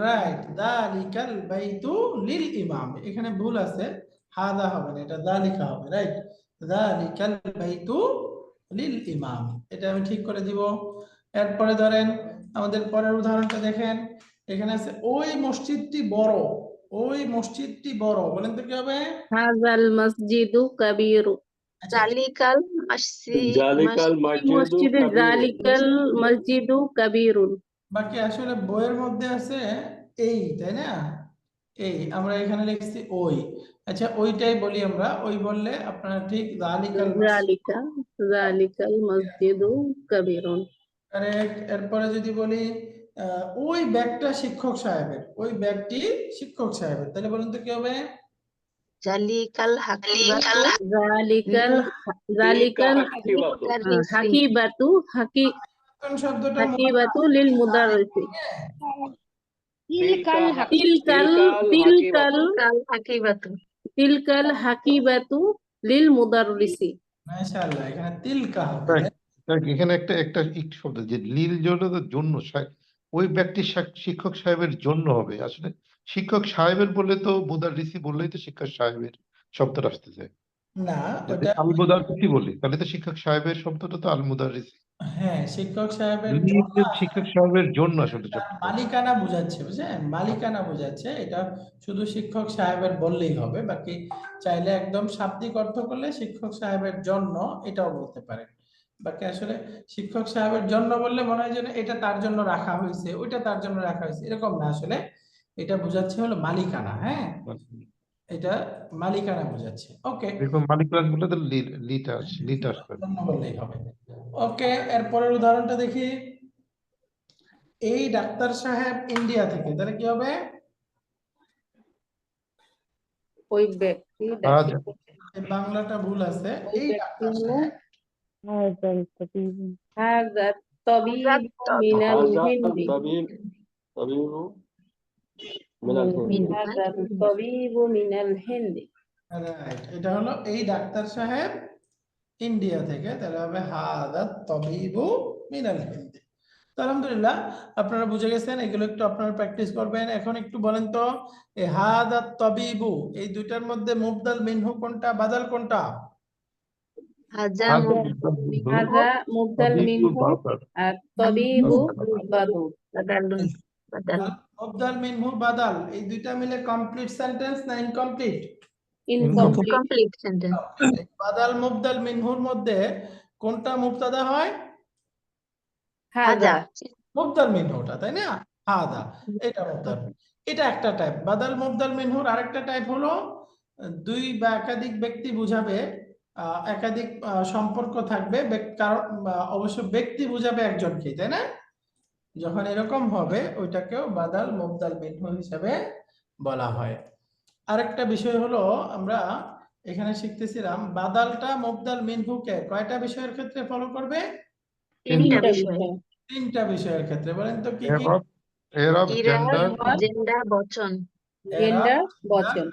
রাইট, যালিকাল বাইতু লিল ইমাম, এখানে ভুল আছে, হাদা হবে না, এটা যালিকা হবে। রাইট, যালিকাল বাইতু লিল ইমাম, এটা আমি ঠিক করে দিব। এরপরে ধরেন আমাদের পরের উদাহরণটা দেখেন, এখানে আছে ওই মসজিদটি বড়, ওই মসজিদটি বড়, বলেন তো কি হবে? হাযাল মসজিদু কাবীরু। আচ্ছা, জালিকাল মসজিদ জালিকাল এই মসজিদু মসজিদে কাবীরুন। জালিকাল মসজিদু কাবীরুন। বাকি আসলে বইয়ের মধ্যে আছে এই, তাই না? এই আমরা এখানে লিখছি ওই। আচ্ছা, ওইটাই বলি আমরা, ওই বললে আপনারা ঠিক যালিকাল জালিকাল মসজিদু কাবীরুন। কারেক্ট। এরপরে যদি বলি ওই ব্যাগটা শিক্ষক সাহেবের, ওই ব্যাগটি শিক্ষক সাহেবের, তাহলে বলুন তো কি হবে? জালিকাল হাকিবাতু জালিকাল মুদাররিসি। হাকিবাতু কোন শব্দটা হাকিবাতু লিল মুদাররিসি। তিলকাল তিলকাল হাকিবাতু। তিলকাল হাকিবাতু লিল মুদাররিসি। মাশাআল্লাহ, এখানে তিলকা হবে। এখানে একটা একটা একটু শব্দ যে লীল জন্য ওই ব্যক্তি শিক্ষক সাহেবের জন্য হবে, আসলে শিক্ষক সাহেবের বললে তো মুদাররিসি বললেই তো শিক্ষক সাহেবের শব্দটা আসতেছে। না, যদি ওটা আল মুদাররিসি বলি তাহলে তো শিক্ষক সাহেবের শব্দটা তো আল মুদাররিসি। হ্যাঁ, শিক্ষক সাহেবের লীল জন্য, শিক্ষক সাহেবের জন্য আসলে তার শব্দটা। মালিকানা বোঝাচ্ছে, বুঝছেন? মালিকানা বোঝাচ্ছে, এটা শুধু শিক্ষক সাহেবের বললেই হবে, বাকি চাইলে একদম শাব্দিক অর্থ করলে শিক্ষক সাহেবের জন্য এটাও বলতে পারেন। বাকি আসলে শিক্ষক সাহেবের জন্য বললে মনে হয় যেন এটা তার জন্য রাখা হয়েছে, ওইটা তার জন্য রাখা হয়েছে, এরকম না, আসলে এটা বোঝাচ্ছে হলো মালিকানা। হ্যাঁ, এটা মালিকানা বোঝাচ্ছে। ওকে, এরকম মালিক রাজ বললে তো লিটা আসবে। জন্য বললেই হবে। ওকে, এরপরের উদাহরণটা দেখি, এই ডাক্তার সাহেব ইন্ডিয়া থেকে, তাহলে কি হবে? ওই ব্যক্তি আচ্ছা, এই বাংলাটা ভুল আছে, ওই এই ব্যক্তি ডাক্তার হলো সাহেব, হাযাল তাবিবু হাযাত তাবিবু মিনাল হিন্দি। তাবিবু মিনাল হিন্দি। হাযাত তাবিবু মিনাল হিন্দি। রাইট, এটা হলো এই ডাক্তার সাহেব ইন্ডিয়া থেকে, তাহলে হবে হাদাত তাবিবু মিনাল হিন্দি। তো আলহামদুলিল্লাহ, আপনারা বুঝে গেছেন, এগুলো একটু আপনারা প্র্যাকটিস করবেন। এখন একটু বলেন তো, এই হাদাত তাবিবু, এই দুইটার মধ্যে মুবদাল মিনহু কোনটা, বাদাল কোনটা? হাজা হাযা মুবদাল মিনহু আর তাবিবু বাদল। বাদালুন। বাদাল। মুবদাল মিনহু বাদাল, এই দুইটা মিলে কমপ্লিট সেন্টেন্স না ইনকমপ্লিট? ইনকমপ্লিট। Complete sentence. বাদাল মুবদাল মিনহুর মধ্যে কোনটা মুবতাদা হয়? হাযা। মুবদাল মিনহুটা, তাই না? হাদা, এটা মুবদাল। এটা একটা টাইপ। বাদাল মুবদাল মিনহুর আরেকটা টাইপ হলো দুই বা একাধিক ব্যক্তি বুঝাবে, একাধিক সম্পর্ক থাকবে, কারণ অবশ্য ব্যক্তি বুঝাবে একজনকে, তাই না? যখন এরকম হবে ওইটাকেও বাদাল মুবদাল মিনহু হিসেবে বলা হয়। আরেকটা বিষয় হলো, আমরা এখানে শিখতেছিলাম বাদালটা মুবদাল মিনহুকে কয়টা বিষয়ের ক্ষেত্রে ফলো করবে? তিনটা বিষয়। তিনটা বিষয়ের ক্ষেত্রে, বলেন তো কি কি? এরব ইরাব, জেন্ডার জেন্ডার, বচন। জেন্ডার, বচন,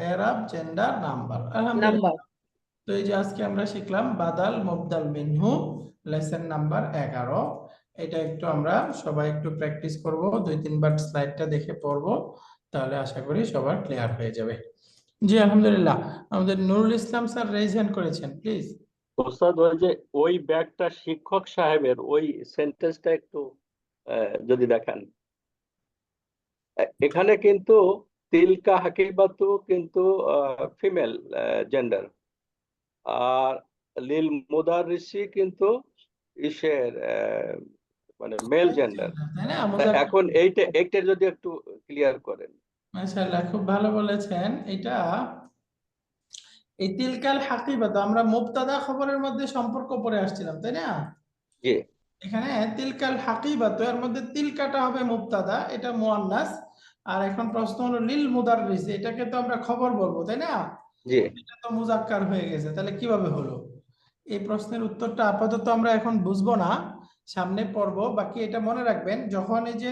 এরাব, জেন্ডার, নাম্বার। নাম্বার। তো এই যে আজকে আমরা শিখলাম বাদাল মুবদাল মিনহু, লেসন নাম্বার 11। এটা একটু আমরা সবাই একটু প্র্যাকটিস করব, 2-3 বার স্লাইডটা দেখে পড়বো, তাহলে আশা করি সবার ক্লিয়ার হয়ে যাবে। জি আলহামদুলিল্লাহ, আমাদের Nurul Islam sir raise hand করেছেন, প্লিজ। ওস্তাদ ওই যে ওই ব্যাগটা শিক্ষক সাহেবের, ওই সেন্টেন্সটা একটু যদি দেখান। এখানে কিন্তু তিলকা হাকিবাতু কিন্তু ফিমেল জেন্ডার, আর লিল মুদাররিসি কিন্তু ইসের মানে মেল জেন্ডার। তাই না? মুজাক্কার। এখন এইটা যদি একটু ক্লিয়ার করেন। মাশাআল্লাহ, খুব ভালো বলেছেন। এটা এই তিলকাল হাকিবাত আমরা মুবতাদা খবরের মধ্যে সম্পর্ক পড়ে আসছিলাম, তাই না? জি এখানে তিলকাল হাকিবাত, এর মধ্যে তিলকাটা হবে মুবতাদা, এটা মুয়ান্নাস। আর এখন প্রশ্ন হলো লিল মুদাররিস, এটাকে তো আমরা খবর বলবো, তাই না? জি এটা তো মুজাক্কার হয়ে গেছে, তাহলে কিভাবে হলো? এই প্রশ্নের উত্তরটা আপাতত আমরা এখন বুঝবো না, সামনে পড়বো। বাকি এটা মনে রাখবেন, যখন এই যে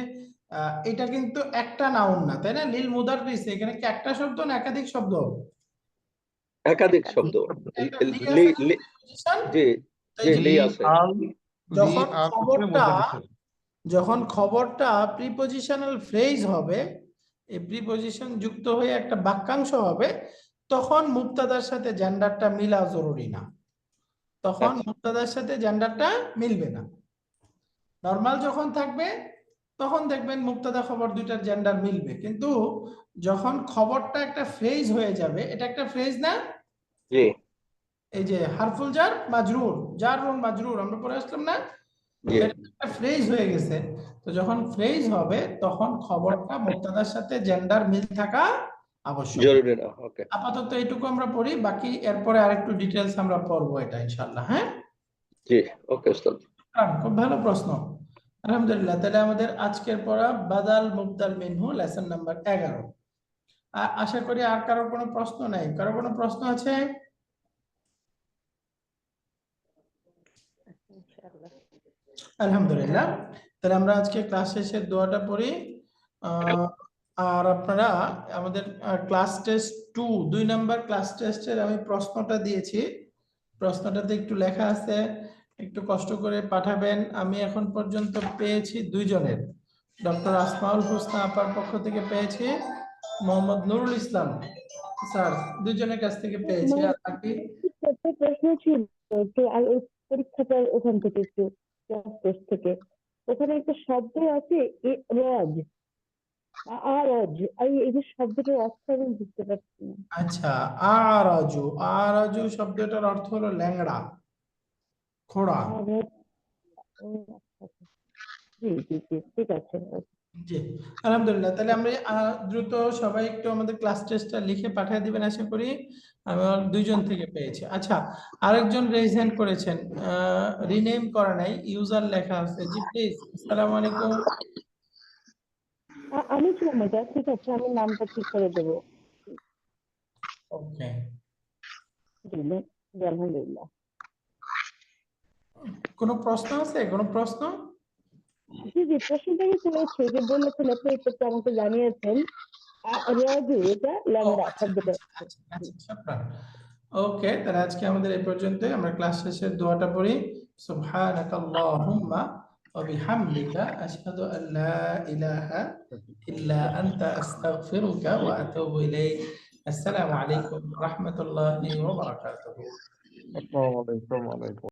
এটা কিন্তু একটা নাউন না, তাই না? লিল মুদাররিস, এখানে কি একটা শব্দ না একাধিক শব্দ? একাধিক শব্দ। একটা লি লি আছে, লি preposition? জি তো জি এই যে লি আছে। যখন খবরটা প্রিপজিশনাল ফ্রেজ হবে, এই প্রিপজিশন যুক্ত হয়ে একটা বাক্যাংশ হবে, তখন মুবতাদার সাথে জেন্ডারটা মিলা জরুরি না, তখন আচ্ছা। মুবতাদার সাথে জেন্ডারটা মিলবে না। নরমাল যখন থাকবে তখন দেখবেন মুবতাদা খবর দুইটার জেন্ডার মিলবে, কিন্তু যখন খবরটা একটা ফ্রেজ হয়ে যাবে, এটা একটা ফ্রেজ না? জি এই যে হারফুল জার মাজরুর, জারুন মাজরুর আমরা পড়ে আসলাম না? জি এটা একটা ফ্রেজ হয়ে গেছে। তো যখন ফ্রেজ হবে তখন খবরটা মুবতাদার সাথে জেন্ডার মিল থাকা আবশ্যক। জরুরি না। ওকে আপাতত এইটুকু আমরা পড়ি, বাকি এরপরে আরেকটু ডিটেলস আমরা পড়বো এটা ইনশাআল্লাহ। হ্যাঁ, জি ওকে ওস্তাদ। খুব ভালো প্রশ্ন, আলহামদুলিল্লাহ। তাহলে আমাদের আজকের পড়া বাদাল মুবদাল মিনহু লেসন নাম্বার 11। আশা করি আর কারোর কোনো প্রশ্ন নাই। কারো কোনো প্রশ্ন আছে? আলহামদুলিল্লাহ, তাহলে আমরা আজকে ক্লাস শেষের দোয়াটা পড়ি। আর আপনারা আমাদের ক্লাস টেস্ট 2 2 নাম্বার ক্লাস টেস্টের আমি প্রশ্নটা দিয়েছি, প্রশ্নটাতে একটু লেখা আছে, একটু কষ্ট করে পাঠাবেন। আমি এখন পর্যন্ত পেয়েছি দুইজনের, ডক্টর আসমাউল হোসনা আপার পক্ষ থেকে পেয়েছি, মোহাম্মদ নুরুল ইসলাম স্যার দুইজনের কাছ থেকে পেয়েছি। আর বাকি একটা প্রশ্ন ছিল, তো আর ওই পরীক্ষাটা ওখান থেকে একটু ক্লাস টেস্ট থেকে, ওখানে একটা শব্দ আছে রজ, আরজ, এই যে শব্দটার অর্থ আমি বুঝতে পারছি না। আচ্ছা, আরাজু, আরাজু শব্দটার অর্থ হলো ল্যাংড়া, খোড়া। আরজ, ও আচ্ছা আচ্ছা। জি জি জি ঠিক আছে। জি আলহামদুলিল্লাহ, তাহলে আমরা দ্রুত সবাই একটু আমাদের ক্লাস টেস্টটা লিখে পাঠিয়ে দিবেন আশা করি। আমি আমার দুইজন থেকে পেয়েছি। আচ্ছা, আরেকজন রেজ হ্যান্ড করেছেন, রিনেম করা নাই, ইউজার লেখা আছে। জি প্লিজ। আসসালামু আলাইকুম। আমি সুমিতা, ঠিক আছে, আমি নামটা ঠিক করে দেবো। ওকে, জি জি, আলহামদুলিল্লাহ। কোনো প্রশ্ন আছে? কোনো প্রশ্ন? জি জি, প্রশ্নটা কি হয়েছে যে বলেছেন আপনি উত্তরটা আমাকে জানিয়েছেন, রাজু এটা ল্যাংড়া শব্দটা। ওকে, তাহলে আজকে আমাদের এই পর্যন্তই। আমরা ক্লাস শেষের দোয়াটা পড়ি। সুবহানাকাল্লাহুম্মা ওয়া বিহামদিকা আশহাদু আল লা ইলাহা ইল্লা আনতা আস্তাগফিরুকা ওয়া আতুবু ইলাইক। আসসালামু আলাইকুম ওয়া রাহমাতুল্লাহি ওয়া বারাকাতুহু। আসসালামু আলাইকুম।